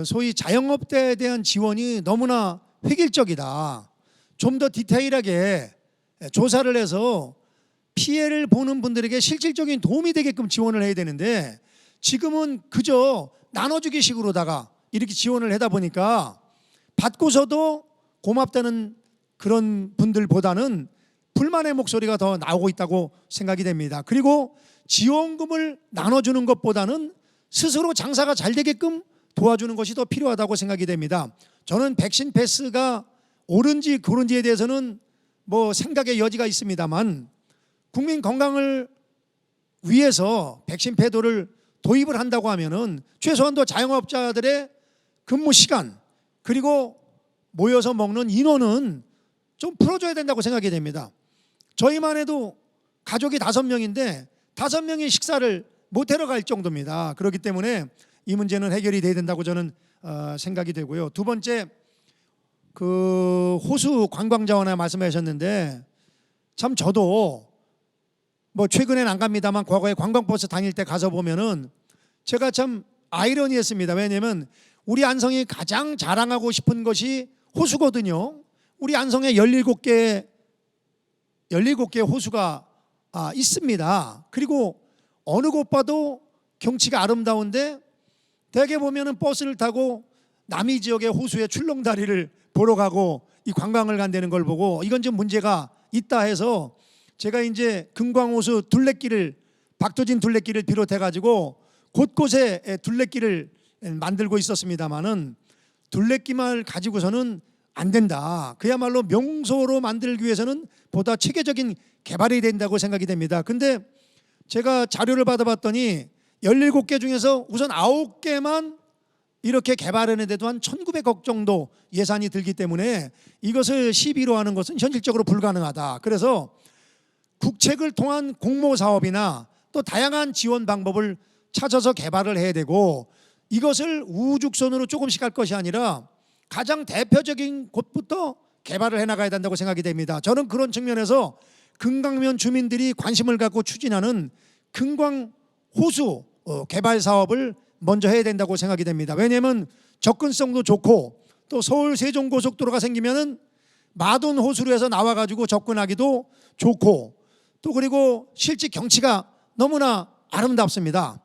S3: 소위 자영업자에 대한 지원이 너무나 획일적이다. 좀 더 디테일하게 조사를 해서 피해를 보는 분들에게 실질적인 도움이 되게끔 지원을 해야 되는데 지금은 그저 나눠주기 식으로다가 이렇게 지원을 하다 보니까 받고서도 고맙다는 그런 분들보다는 불만의 목소리가 더 나오고 있다고 생각이 됩니다. 그리고 지원금을 나눠주는 것보다는 스스로 장사가 잘 되게끔 도와주는 것이 더 필요하다고 생각이 됩니다. 저는 백신 패스가 옳은지 그른지에 대해서는 뭐 생각의 여지가 있습니다만 국민 건강을 위해서 백신 패도를 도입을 한다고 하면은 최소한도 자영업자들의 근무 시간 그리고 모여서 먹는 인원은 좀 풀어줘야 된다고 생각이 됩니다. 저희만 해도 가족이 5명인데 5명이 식사를 모텔로 갈 정도입니다. 그렇기 때문에 이 문제는 해결이 돼야 된다고 저는 생각이 되고요. 두 번째, 그 호수 관광 자원에 말씀하셨는데 참 저도 뭐 최근엔 안 갑니다만 과거에 관광버스 다닐 때 가서 보면은 제가 참 아이러니했습니다. 왜냐하면 우리 안성이 가장 자랑하고 싶은 것이 호수거든요. 우리 안성에 17개 호수가 있습니다. 그리고 어느 곳 봐도 경치가 아름다운데 대개 보면은 버스를 타고 남이 지역의 호수의 출렁다리를 보러 가고 이 관광을 간다는 걸 보고 이건 좀 문제가 있다 해서 제가 이제 금광호수 둘레길을 박도진 둘레길을 비롯해 가지고 곳곳에 둘레길을 만들고 있었습니다마는 둘레길만 가지고서는 안 된다. 그야말로 명소로 만들기 위해서는 보다 체계적인 개발이 된다고 생각이 됩니다. 근데 제가 자료를 받아봤더니 17개 중에서 우선 9개만 이렇게 개발하는데도 한 1,900억 정도 예산이 들기 때문에 이것을 시비로 하는 것은 현실적으로 불가능하다. 그래서 국책을 통한 공모 사업이나 또 다양한 지원 방법을 찾아서 개발을 해야 되고 이것을 우죽선으로 조금씩 할 것이 아니라 가장 대표적인 곳부터 개발을 해나가야 된다고 생각이 됩니다. 저는 그런 측면에서 금강면 주민들이 관심을 갖고 추진하는 금광 호수 개발 사업을 먼저 해야 된다고 생각이 됩니다. 왜냐하면 접근성도 좋고 또 서울 세종고속도로가 생기면은 마돈 호수로 해서 나와가지고 접근하기도 좋고 또 그리고 실제 경치가 너무나 아름답습니다.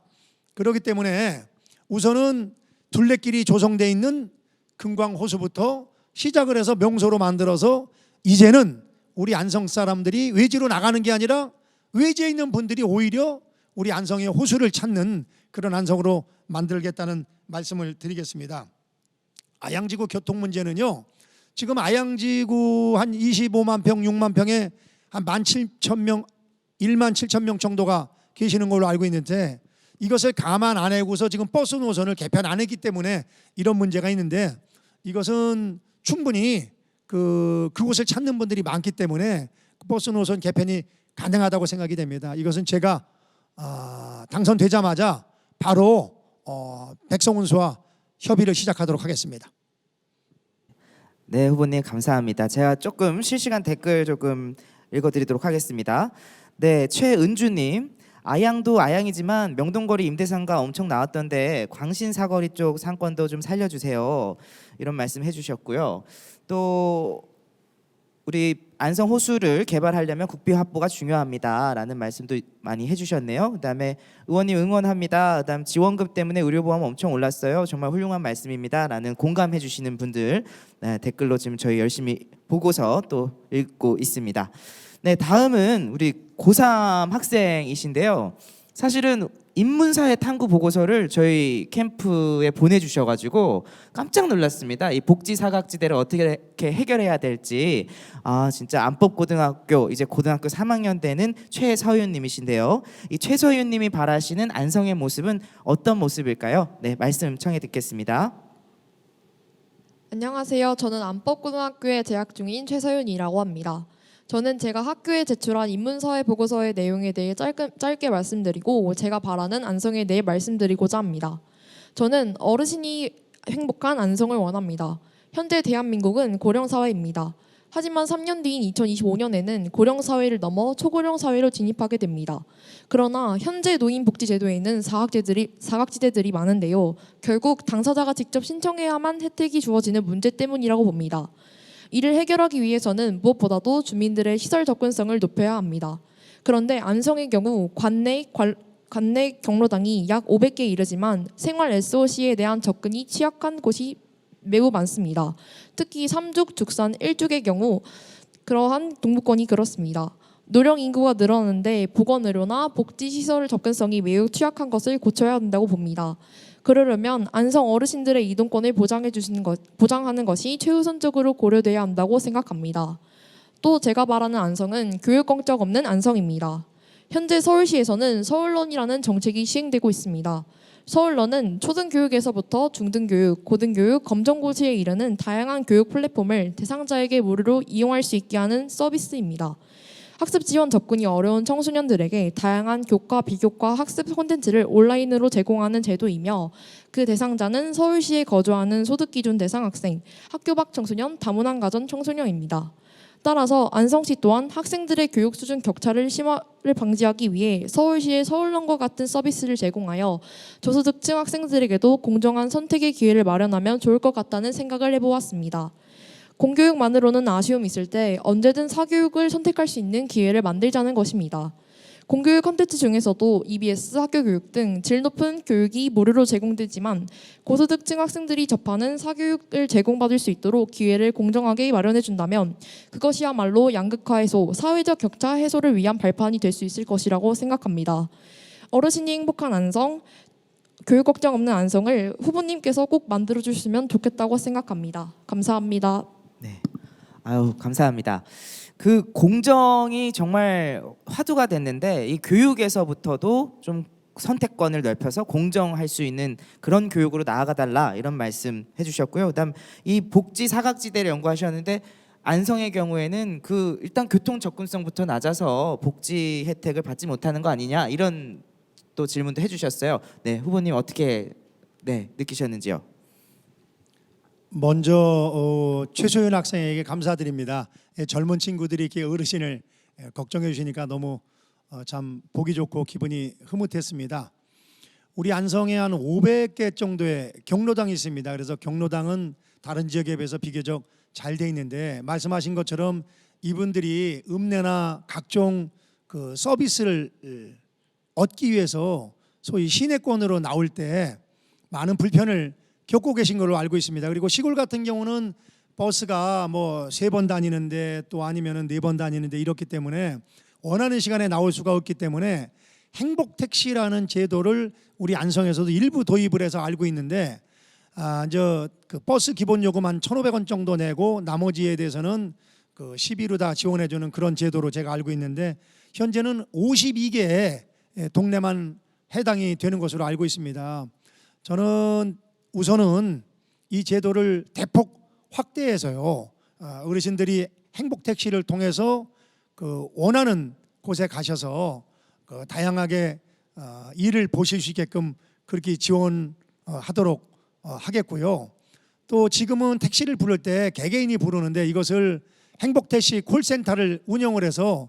S3: 그렇기 때문에 우선은 둘레길이 조성되어 있는 금광 호수부터 시작을 해서 명소로 만들어서 이제는 우리 안성 사람들이 외지로 나가는 게 아니라 외지에 있는 분들이 오히려 우리 안성의 호수를 찾는 그런 안성으로 만들겠다는 말씀을 드리겠습니다. 아양지구 교통 문제는요. 지금 아양지구 한 25만 평, 6만 평에 한 17,000명, 1만 7천 명 정도가 계시는 걸로 알고 있는데 이것을 감안 안 하고서 지금 버스 노선을 개편 안 했기 때문에 이런 문제가 있는데 이것은 충분히 그곳을 찾는 분들이 많기 때문에 버스 노선 개편이 가능하다고 생각이 됩니다. 이것은 제가 당선되자마자 바로 백성운수와 협의를 시작하도록 하겠습니다.
S1: 네, 후보님 감사합니다. 제가 조금 실시간 댓글 조금 읽어드리도록 하겠습니다. 네, 최은주님, 아양도 아양이지만 명동거리 임대상가 엄청 나왔던데 광신 사거리 쪽 상권도 좀 살려주세요. 이런 말씀 해주셨고요. 또 우리 안성 호수를 개발하려면 국비 확보가 중요합니다라는 말씀도 많이 해주셨네요. 그다음에 의원님 응원합니다. 그다음 지원금 때문에 의료보험 엄청 올랐어요. 정말 훌륭한 말씀입니다라는 공감해주시는 분들 댓글로 지금 저희 열심히 보고서 또 읽고 있습니다. 네, 다음은 우리 고3 학생이신데요. 사실은 인문사회 탐구 보고서를 저희 캠프에 보내주셔가지고 깜짝 놀랐습니다. 이 복지 사각지대를 어떻게 해결해야 될지. 아, 진짜 안법고등학교 이제 고등학교 3학년 되는 최서윤님이신데요. 이 최서윤님이 바라시는 안성의 모습은 어떤 모습일까요? 네, 말씀 청해 듣겠습니다.
S7: 안녕하세요. 저는 안법고등학교에 재학 중인 최서윤이라고 합니다. 저는 제가 학교에 제출한 인문사회 보고서의 내용에 대해 짧게 말씀드리고 제가 바라는 안성에 대해 말씀드리고자 합니다. 저는 어르신이 행복한 안성을 원합니다. 현재 대한민국은 고령사회입니다. 하지만 3년 뒤인 2025년에는 고령사회를 넘어 초고령사회로 진입하게 됩니다. 그러나 현재 노인복지제도에는 사각지대들이 많은데요. 결국 당사자가 직접 신청해야만 혜택이 주어지는 문제 때문이라고 봅니다. 이를 해결하기 위해서는 무엇보다도 주민들의 시설 접근성을 높여야 합니다. 그런데 안성의 경우 관내 경로당이 약 500개에 이르지만 생활 SOC에 대한 접근이 취약한 곳이 매우 많습니다. 특히 삼죽, 죽산, 일죽의 경우 그러한 동부권이 그렇습니다. 노령 인구가 늘어나는데 보건의료나 복지시설 접근성이 매우 취약한 것을 고쳐야 한다고 봅니다. 그러려면 안성 어르신들의 이동권을 보장하는 것이 최우선적으로 고려돼야 한다고 생각합니다. 또 제가 바라는 안성은 교육 걱정 없는 안성입니다. 현재 서울시에서는 서울런이라는 정책이 시행되고 있습니다. 서울런은 초등교육에서부터 중등교육, 고등교육, 검정고시에 이르는 다양한 교육 플랫폼을 대상자에게 무료로 이용할 수 있게 하는 서비스입니다. 학습 지원 접근이 어려운 청소년들에게 다양한 교과, 비교과 학습 콘텐츠를 온라인으로 제공하는 제도이며 그 대상자는 서울시에 거주하는 소득기준 대상 학생, 학교 밖 청소년, 다문화 가정 청소년입니다. 따라서 안성시 또한 학생들의 교육 수준 격차를 심화를 방지하기 위해 서울시의 서울런과 같은 서비스를 제공하여 저소득층 학생들에게도 공정한 선택의 기회를 마련하면 좋을 것 같다는 생각을 해보았습니다. 공교육만으로는 아쉬움이 있을 때 언제든 사교육을 선택할 수 있는 기회를 만들자는 것입니다. 공교육 콘텐츠 중에서도 EBS, 학교교육 등 질 높은 교육이 무료로 제공되지만 고소득층 학생들이 접하는 사교육을 제공받을 수 있도록 기회를 공정하게 마련해준다면 그것이야말로 양극화 해소, 사회적 격차 해소를 위한 발판이 될 수 있을 것이라고 생각합니다. 어르신이 행복한 안성, 교육 걱정 없는 안성을 후보님께서 꼭 만들어주시면 좋겠다고 생각합니다. 감사합니다.
S1: 네, 아유 감사합니다. 그 공정이 정말 화두가 됐는데 이 교육에서부터도 좀 선택권을 넓혀서 공정할 수 있는 그런 교육으로 나아가달라 이런 말씀 해주셨고요. 그다음 이 복지 사각지대를 연구하셨는데 안성의 경우에는 그 일단 교통 접근성부터 낮아서 복지 혜택을 받지 못하는 거 아니냐 이런 또 질문도 해주셨어요. 네, 후보님 어떻게 느끼셨는지요?
S3: 먼저 최소연 학생에게 감사드립니다. 젊은 친구들이 이렇게 어르신을 걱정해 주시니까 너무 참 보기 좋고 기분이 흐뭇했습니다. 우리 안성에 한 500개 정도의 경로당이 있습니다. 그래서 경로당은 다른 지역에 비해서 비교적 잘 돼 있는데 말씀하신 것처럼 이분들이 읍내나 각종 그 서비스를 얻기 위해서 소위 시내권으로 나올 때 많은 불편을 겪고 계신 걸로 알고 있습니다. 그리고 시골 같은 경우는 버스가 뭐 3번 다니는데 또 아니면은 4번 다니는데 이렇기 때문에 원하는 시간에 나올 수가 없기 때문에 행복 택시라는 제도를 우리 안성에서도 일부 도입을 해서 알고 있는데 그 버스 기본 요금 한 1,500원 정도 내고 나머지에 대해서는 그 시비로 다 지원해 주는 그런 제도로 제가 알고 있는데 현재는 52개의 동네만 해당이 되는 것으로 알고 있습니다. 저는 우선은 이 제도를 대폭 확대해서요. 어르신들이 행복 택시를 통해서 그 원하는 곳에 가셔서 그 다양하게 일을 보실 수 있게끔 그렇게 지원하도록 하겠고요. 또 지금은 택시를 부를 때 개개인이 부르는데 이것을 행복 택시 콜센터를 운영을 해서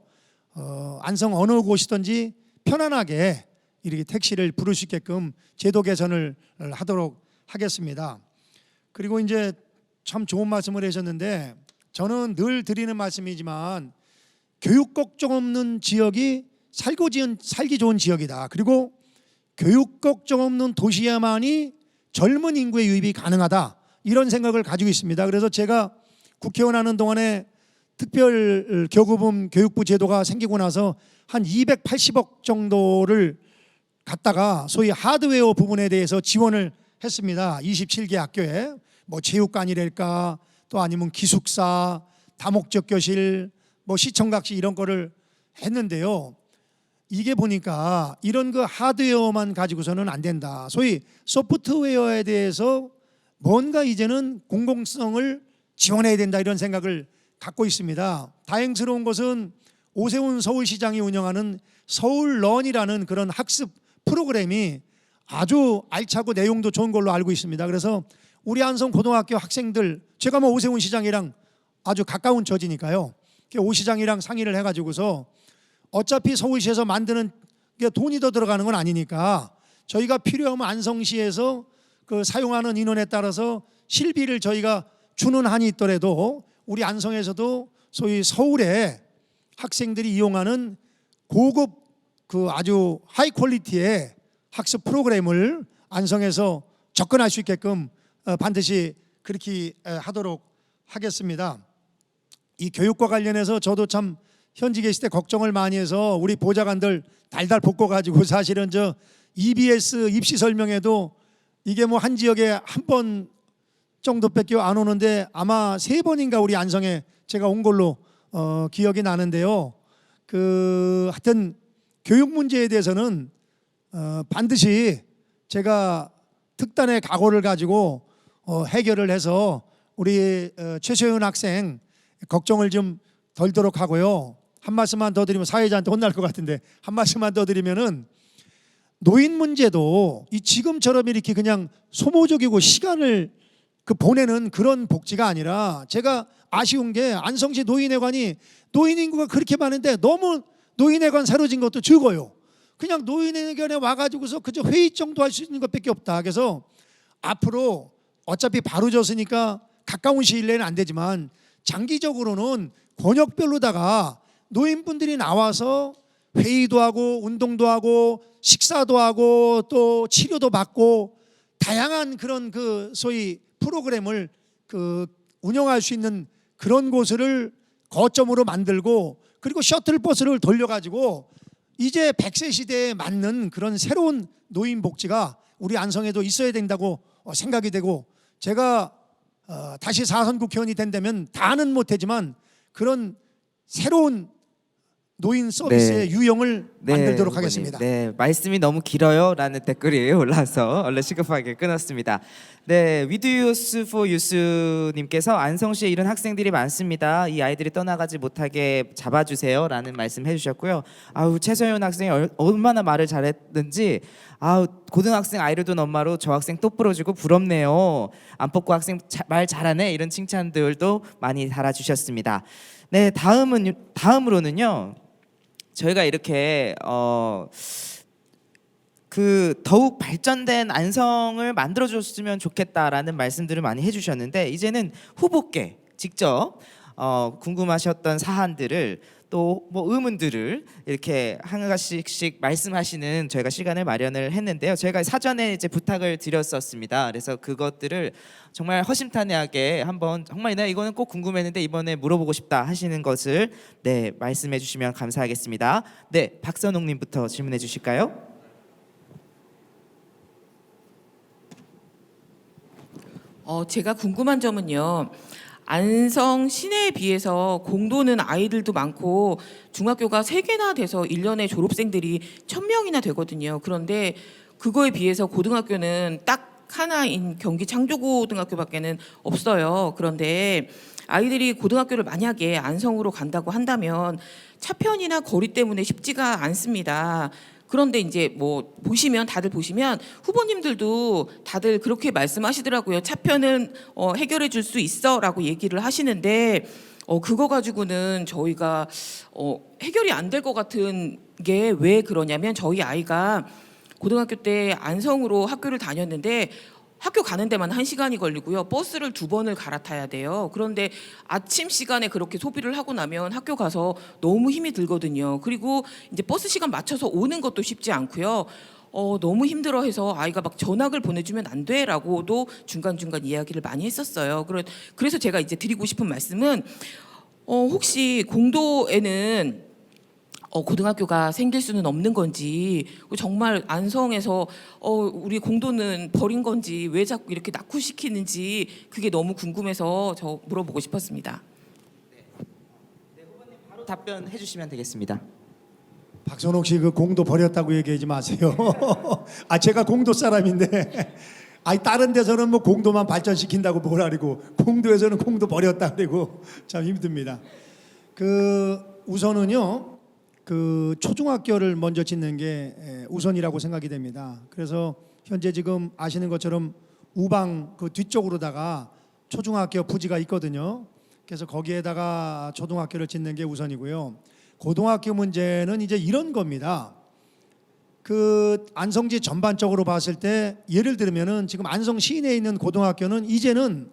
S3: 안성 어느 곳이든지 편안하게 이렇게 택시를 부를 수 있게끔 제도 개선을 하도록 하겠습니다. 그리고 이제 참 좋은 말씀을 하셨는데 저는 늘 드리는 말씀이지만 교육 걱정 없는 지역이 살기 좋은 지역이다. 그리고 교육 걱정 없는 도시야만이 젊은 인구의 유입이 가능하다. 이런 생각을 가지고 있습니다. 그래서 제가 국회의원 하는 동안에 특별 교구분 교육부 제도가 생기고 나서 한 280억 정도를 갔다가 소위 하드웨어 부분에 대해서 지원을 했습니다. 27개 학교에 뭐 체육관이랄까 또 아니면 기숙사, 다목적 교실, 뭐 시청각시 이런 거를 했는데요. 이게 보니까 이런 그 하드웨어만 가지고서는 안 된다. 소위 소프트웨어에 대해서 뭔가 이제는 공공성을 지원해야 된다 이런 생각을 갖고 있습니다. 다행스러운 것은 오세훈 서울시장이 운영하는 서울런이라는 그런 학습 프로그램이 아주 알차고 내용도 좋은 걸로 알고 있습니다. 그래서 우리 안성 고등학교 학생들, 제가 뭐 오세훈 시장이랑 아주 가까운 처지니까요. 오 시장이랑 상의를 해가지고서 어차피 서울시에서 만드는 게 돈이 더 들어가는 건 아니니까 저희가 필요하면 안성시에서 그 사용하는 인원에 따라서 실비를 저희가 주는 한이 있더라도 우리 안성에서도 소위 서울에 학생들이 이용하는 고급 그 아주 하이 퀄리티의 학습 프로그램을 안성에서 접근할 수 있게끔 반드시 그렇게 하도록 하겠습니다. 이 교육과 관련해서 저도 참 현직에 있을 때 걱정을 많이 해서 우리 보좌관들 달달 볶아가지고 사실은 저 EBS 입시 설명회도 이게 뭐 한 지역에 한 번 정도밖에 안 오는데 아마 3번인가 우리 안성에 제가 온 걸로 기억이 나는데요. 그 하여튼 교육 문제에 대해서는 반드시 제가 특단의 각오를 가지고 해결을 해서 우리 최소연 학생 걱정을 좀 덜도록 하고요. 한 말씀만 더 드리면 사회자한테 혼날 것 같은데 한 말씀만 더 드리면은 노인 문제도 이 지금처럼 이렇게 그냥 소모적이고 시간을 그 보내는 그런 복지가 아니라 제가 아쉬운 게 안성시 노인회관이 노인 인구가 그렇게 많은데 너무 노인회관 새로 진 것도 적어요. 그냥 노인회관에 와가지고서 그저 회의 정도 할 수 있는 것밖에 없다. 그래서 앞으로 어차피 바로 졌으니까 가까운 시일 내는 안 되지만 장기적으로는 권역별로다가 노인분들이 나와서 회의도 하고 운동도 하고 식사도 하고 또 치료도 받고 다양한 그런 그 소위 프로그램을 그 운영할 수 있는 그런 곳을 거점으로 만들고 그리고 셔틀버스를 돌려가지고 이제 100세 시대에 맞는 그런 새로운 노인 복지가 우리 안성에도 있어야 된다고 생각이 되고 제가 다시 4선 국회의원이 된다면 다는 못하지만 그런 새로운 노인 서비스의 유형을 만들도록 하겠습니다.
S1: 네, 말씀이 너무 길어요라는 댓글이 올라서 얼른 시급하게 끊었습니다. 네, With Youth for Youth님께서 안성시에 이런 학생들이 많습니다. 이 아이들이 떠나가지 못하게 잡아주세요라는 말씀 해주셨고요. 아우 최소연 학생이 얼마나 말을 잘했는지 아우 고등학생 아이를 둔 엄마로 저 학생 똑부러지고 부럽네요. 안폭고 학생 말 잘하네 이런 칭찬들도 많이 달아주셨습니다. 네, 다음으로는요. 저희가 이렇게 그 더욱 발전된 안성을 만들어줬으면 좋겠다라는 말씀들을 많이 해주셨는데 이제는 후보께 직접 궁금하셨던 사안들을 또 뭐 의문들을 이렇게 한 가지씩 말씀하시는 저희가 시간을 마련을 했는데요. 저희가 사전에 이제 부탁을 드렸었습니다. 그래서 그것들을 정말 허심탄회하게 한번 정말 이거는 꼭 궁금했는데 이번에 물어보고 싶다 하시는 것을 네 말씀해 주시면 감사하겠습니다. 네, 박선홍님부터 질문해 주실까요?
S4: 제가 궁금한 점은요. 안성 시내에 비해서 공도는 아이들도 많고 중학교가 3개나 돼서 1년에 졸업생들이 1000명이나 되거든요. 그런데 그거에 비해서 고등학교는 딱 하나인 경기 창조고등학교밖에는 없어요. 그런데 아이들이 고등학교를 만약에 안성으로 간다고 한다면 차편이나 거리 때문에 쉽지가 않습니다. 그런데 이제 뭐 다들 보시면 후보님들도 다들 그렇게 말씀하시더라고요. 차편은 해결해 줄 수 있어라고 얘기를 하시는데 그거 가지고는 저희가 해결이 안 될 것 같은 게 왜 그러냐면 저희 아이가 고등학교 때 안성으로 학교를 다녔는데 학교 가는 데만 1시간이 걸리고요. 버스를 2번을 갈아타야 돼요. 그런데 아침 시간에 그렇게 소비를 하고 나면 학교 가서 너무 힘이 들거든요. 그리고 이제 버스 시간 맞춰서 오는 것도 쉽지 않고요. 너무 힘들어해서 아이가 막 전학을 보내주면 안 돼라고도 중간중간 이야기를 많이 했었어요. 그래서 제가 이제 드리고 싶은 말씀은 혹시 공도에는 고등학교가 생길 수는 없는 건지, 정말 안성에서 우리 공도는 버린 건지, 왜 자꾸 이렇게 낙후시키는지 그게 너무 궁금해서 저 물어보고 싶었습니다.
S1: 바로 답변해 주시면 되겠습니다.
S3: 박선옥 씨 그 공도 버렸다고 얘기하지 마세요. 아 제가 공도 사람인데 아니 다른 데서는 뭐 공도만 발전시킨다고 뭐라 그러고 공도에서는 공도 버렸다 그러고 참 힘듭니다. 그 우선은요. 그 초중학교를 먼저 짓는 게 우선이라고 생각이 됩니다. 그래서 현재 지금 아시는 것처럼 우방 그 뒤쪽으로다가 초중학교 부지가 있거든요. 그래서 거기에다가 초등학교를 짓는 게 우선이고요. 고등학교 문제는 이제 이런 겁니다. 그 안성지 전반적으로 봤을 때 예를 들면은 지금 안성 시내에 있는 고등학교는 이제는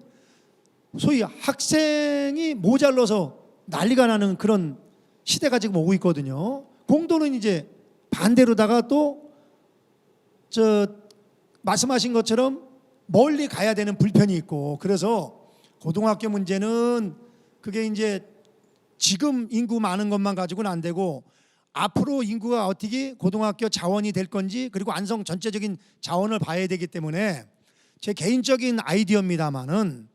S3: 소위 학생이 모자라서 난리가 나는 그런 시대가 지금 오고 있거든요. 공도는 이제 반대로다가 또 저 말씀하신 것처럼 멀리 가야 되는 불편이 있고 그래서 고등학교 문제는 그게 이제 지금 인구 많은 것만 가지고는 안 되고 앞으로 인구가 어떻게 고등학교 자원이 될 건지 그리고 안성 전체적인 자원을 봐야 되기 때문에 제 개인적인 아이디어입니다만은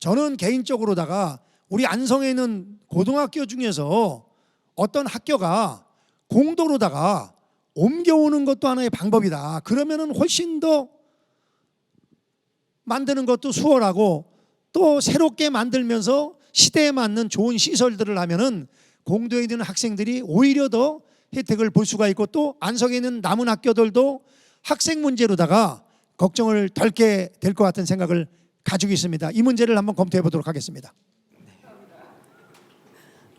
S3: 저는 개인적으로다가 우리 안성에 있는 고등학교 중에서 어떤 학교가 공도로다가 옮겨오는 것도 하나의 방법이다. 그러면은 훨씬 더 만드는 것도 수월하고 또 새롭게 만들면서 시대에 맞는 좋은 시설들을 하면은 공도에 있는 학생들이 오히려 더 혜택을 볼 수가 있고 또 안성에 있는 남은 학교들도 학생 문제로다가 걱정을 덜게 될 것 같은 생각을 가지고 있습니다. 이 문제를 한번 검토해 보도록 하겠습니다.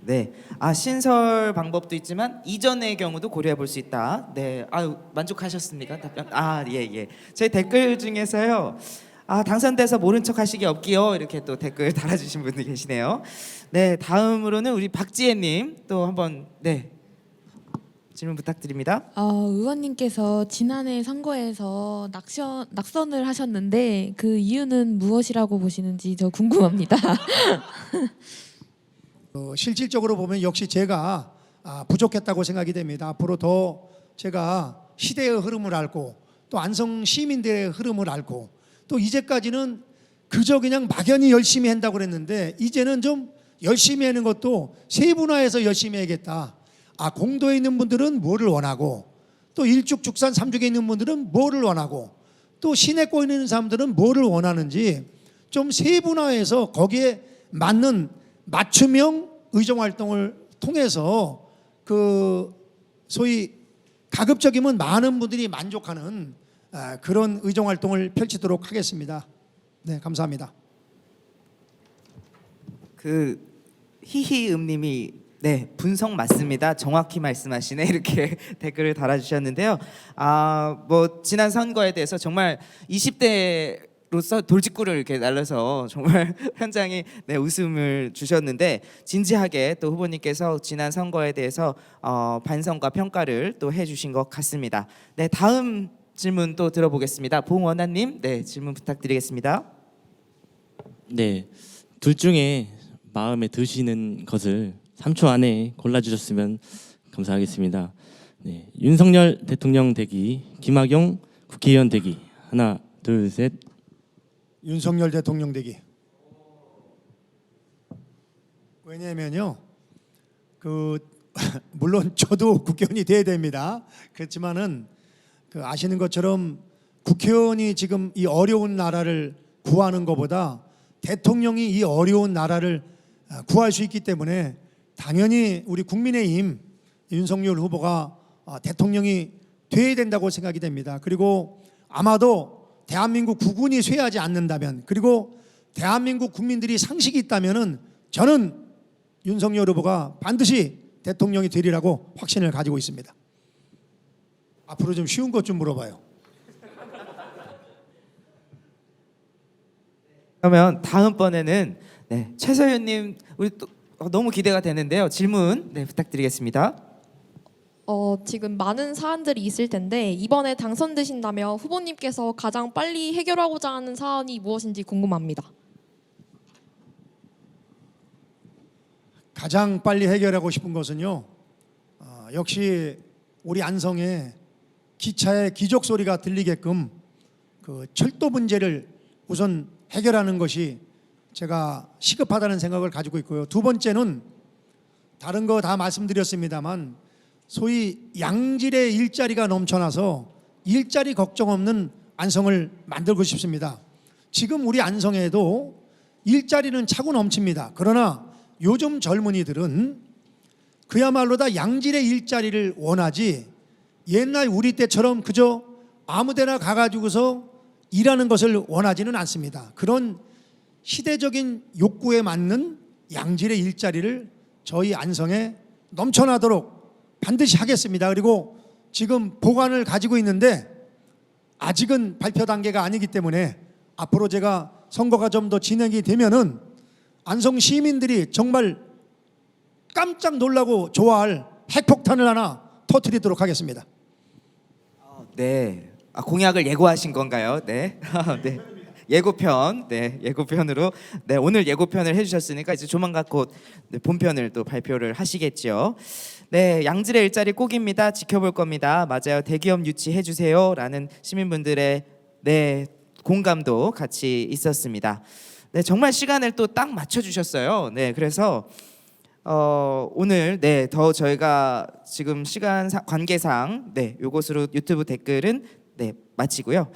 S1: 네, 신설 방법도 있지만 이전의 경우도 고려해 볼 수 있다. 네, 만족하셨습니까? 답변? 예. 저희 댓글 중에서요. 당선돼서 모른 척 하시기 없기요. 이렇게 또 댓글 달아주신 분들 계시네요. 네, 다음으로는 우리 박지혜님 또 한번 질문 부탁드립니다.
S5: 의원님께서 지난해 선거에서 낙선을 하셨는데 그 이유는 무엇이라고 보시는지 저 궁금합니다.
S3: 실질적으로 보면 역시 제가 부족했다고 생각이 됩니다. 앞으로 더 제가 시대의 흐름을 알고 또 안성 시민들의 흐름을 알고 또 이제까지는 그저 그냥 막연히 열심히 한다고 그랬는데 이제는 좀 열심히 하는 것도 세분화해서 열심히 해야겠다. 공도에 있는 분들은 뭐를 원하고 또 일죽 죽산 삼죽에 있는 분들은 뭐를 원하고 또 시내권에 있는 사람들은 뭐를 원하는지 좀 세분화해서 거기에 맞는 맞춤형 의정 활동을 통해서 그 소위 가급적이면 많은 분들이 만족하는 그런 의정 활동을 펼치도록 하겠습니다. 네, 감사합니다.
S1: 그 희희음님이 분석 맞습니다. 정확히 말씀하시네 이렇게 댓글을 달아주셨는데요. 뭐 지난 선거에 대해서 정말 20대로서 돌직구를 이렇게 날려서 정말 현장에 웃음을 주셨는데 진지하게 또 후보님께서 지난 선거에 대해서 반성과 평가를 또 해주신 것 같습니다. 네, 다음 질문 또 들어보겠습니다. 봉원아님, 질문 부탁드리겠습니다.
S6: 네, 둘 중에 마음에 드시는 것을 3초 안에 골라주셨으면 감사하겠습니다. 네, 윤석열 대통령 되기, 김학용 국회의원 되기. 하나, 둘, 셋.
S3: 윤석열 대통령 되기. 왜냐하면요, 물론 저도 국회의원이 돼야 됩니다. 그렇지만은 아시는 것처럼 국회의원이 지금 이 어려운 나라를 구하는 것보다 대통령이 이 어려운 나라를 구할 수 있기 때문에 당연히 우리 국민의힘 윤석열 후보가 대통령이 돼야 된다고 생각이 됩니다. 그리고 아마도 대한민국 국군이 쇠하지 않는다면 그리고 대한민국 국민들이 상식이 있다면은 저는 윤석열 후보가 반드시 대통령이 되리라고 확신을 가지고 있습니다. 앞으로 좀 쉬운 것 좀 물어봐요.
S1: 그러면 다음번에는 최서윤님 우리 또 너무 기대가 되는데요. 질문 부탁드리겠습니다.
S7: 지금 많은 사안들이 있을 텐데 이번에 당선되신다면 후보님께서 가장 빨리 해결하고자 하는 사안이 무엇인지 궁금합니다.
S3: 가장 빨리 해결하고 싶은 것은요. 역시 우리 안성에 기차의 기적 소리가 들리게끔 그 철도 문제를 우선 해결하는 것이 제가 시급하다는 생각을 가지고 있고요. 두 번째는 다른 거 다 말씀드렸습니다만 소위 양질의 일자리가 넘쳐나서 일자리 걱정 없는 안성을 만들고 싶습니다. 지금 우리 안성에도 일자리는 차고 넘칩니다. 그러나 요즘 젊은이들은 그야말로 다 양질의 일자리를 원하지 옛날 우리 때처럼 그저 아무데나 가가지고서 일하는 것을 원하지는 않습니다. 그런 시대적인 욕구에 맞는 양질의 일자리를 저희 안성에 넘쳐나도록 반드시 하겠습니다. 그리고 지금 보관을 가지고 있는데 아직은 발표 단계가 아니기 때문에 앞으로 제가 선거가 좀 더 진행이 되면은 안성 시민들이 정말 깜짝 놀라고 좋아할 핵폭탄을 하나 터뜨리도록 하겠습니다.
S1: 네. 공약을 예고하신 건가요? 네. 네. 예고편, 네, 예고편으로, 네, 오늘 예고편을 해주셨으니까 이제 조만간 곧 네, 본편을 또 발표를 하시겠죠. 네, 양질의 일자리 꼭입니다. 지켜볼 겁니다. 맞아요. 대기업 유치해 주세요라는 시민분들의 네 공감도 같이 있었습니다. 네, 정말 시간을 또 딱 맞춰 주셨어요. 네, 그래서 오늘 네 더 저희가 지금 시간 관계상 네 요것으로 유튜브 댓글은 네 마치고요.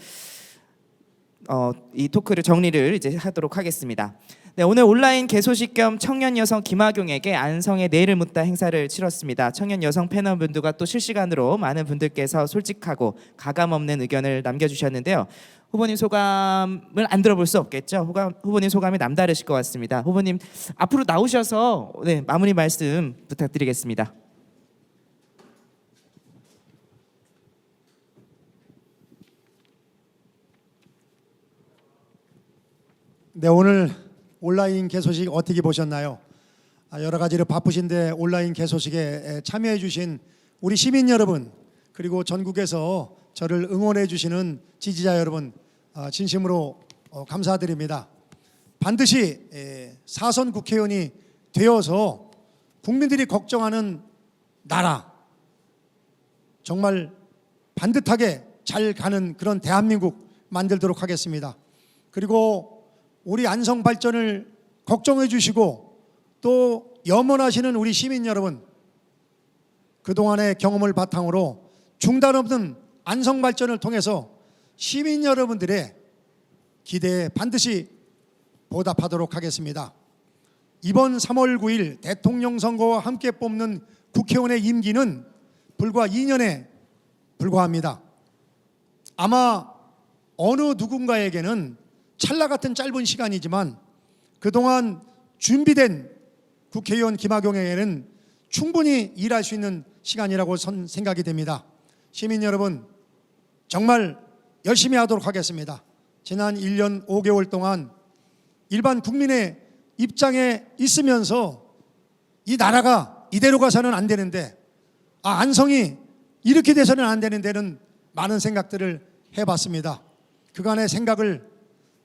S1: 이 토크를 정리를 이제 하도록 하겠습니다. 네, 오늘 온라인 개소식 겸 청년 여성 김학용에게 안성의 내일을 묻다 행사를 치렀습니다. 청년 여성 패널분들과 또 실시간으로 많은 분들께서 솔직하고 가감 없는 의견을 남겨주셨는데요. 후보님 소감을 안 들어볼 수 없겠죠. 후보님 소감이 남다르실 것 같습니다. 후보님 앞으로 나오셔서 네, 마무리 말씀 부탁드리겠습니다.
S3: 네, 오늘 온라인 개소식 어떻게 보셨나요? 여러 가지로 바쁘신데 온라인 개소식에 참여해 주신 우리 시민 여러분, 그리고 전국에서 저를 응원해 주시는 지지자 여러분, 진심으로 감사드립니다. 반드시 사선 국회의원이 되어서 국민들이 걱정하는 나라, 정말 반듯하게 잘 가는 그런 대한민국 만들도록 하겠습니다. 그리고 우리 안성 발전을 걱정해 주시고 또 염원하시는 우리 시민 여러분, 그동안의 경험을 바탕으로 중단 없는 안성 발전을 통해서 시민 여러분들의 기대에 반드시 보답하도록 하겠습니다. 이번 3월 9일 대통령 선거와 함께 뽑는 국회의원의 임기는 불과 2년에 불과합니다. 아마 어느 누군가에게는 찰나 같은 짧은 시간이지만 그동안 준비된 국회의원 김학용에게는 충분히 일할 수 있는 시간이라고 생각이 됩니다. 시민 여러분, 정말 열심히 하도록 하겠습니다. 지난 1년 5개월 동안 일반 국민의 입장에 있으면서 이 나라가 이대로 가서는 안 되는데, 안성이 이렇게 돼서는 안 되는 데는 많은 생각들을 해봤습니다. 그간의 생각을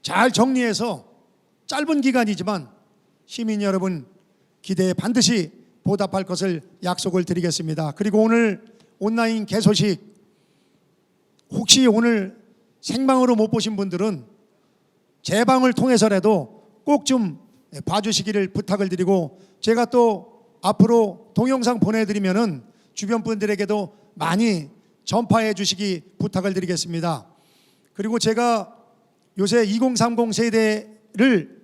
S3: 잘 정리해서 짧은 기간이지만 시민 여러분 기대에 반드시 보답할 것을 약속을 드리겠습니다. 그리고 오늘 온라인 개소식 혹시 오늘 생방으로 못 보신 분들은 재방을 통해서라도 꼭 좀 봐주시기를 부탁을 드리고, 제가 또 앞으로 동영상 보내드리면은 주변 분들에게도 많이 전파해 주시기 부탁을 드리겠습니다. 그리고 제가 요새 2030 세대를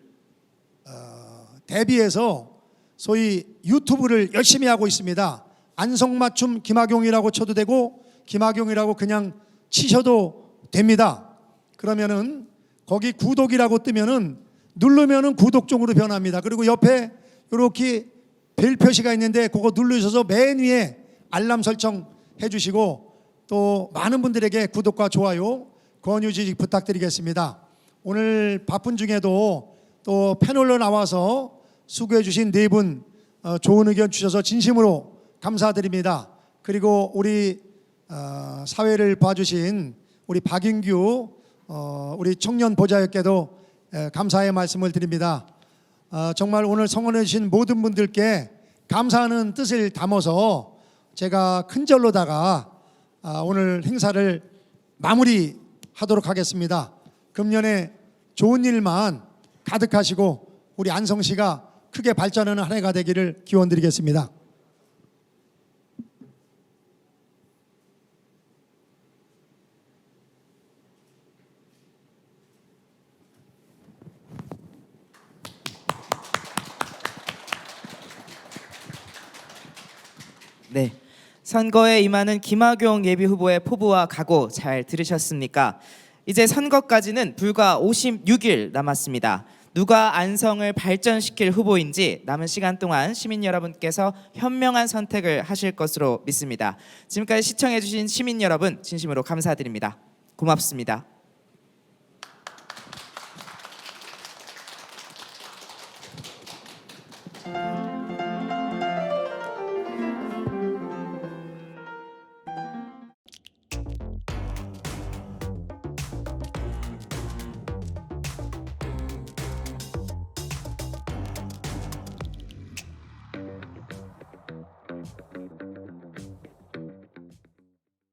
S3: 대비해서 소위 유튜브를 열심히 하고 있습니다. 안성맞춤 김학용이라고 쳐도 되고 김학용이라고 그냥 치셔도 됩니다. 그러면은 거기 구독이라고 뜨면은 누르면은 구독종으로 변합니다. 그리고 옆에 이렇게 벨 표시가 있는데 그거 누르셔서 맨 위에 알람 설정 해주시고 또 많은 분들에게 구독과 좋아요 권유지 부탁드리겠습니다. 오늘 바쁜 중에도 또 패널로 나와서 수고해 주신 네 분 좋은 의견 주셔서 진심으로 감사드립니다. 그리고 우리 사회를 봐주신 우리 박인규 우리 청년 보좌역께도 감사의 말씀을 드립니다. 정말 오늘 성원해 주신 모든 분들께 감사하는 뜻을 담아서 제가 큰절로다가 오늘 행사를 마무리하도록 하겠습니다. 금년에 좋은 일만 가득하시고 우리 안성시가 크게 발전하는 한 해가 되기를 기원드리겠습니다.
S1: 네, 선거에 임하는 김학용 예비후보의 포부와 각오 잘 들으셨습니까? 이제 선거까지는 불과 56일 남았습니다. 누가 안성을 발전시킬 후보인지 남은 시간 동안 시민 여러분께서 현명한 선택을 하실 것으로 믿습니다. 지금까지 시청해주신 시민 여러분 진심으로 감사드립니다. 고맙습니다.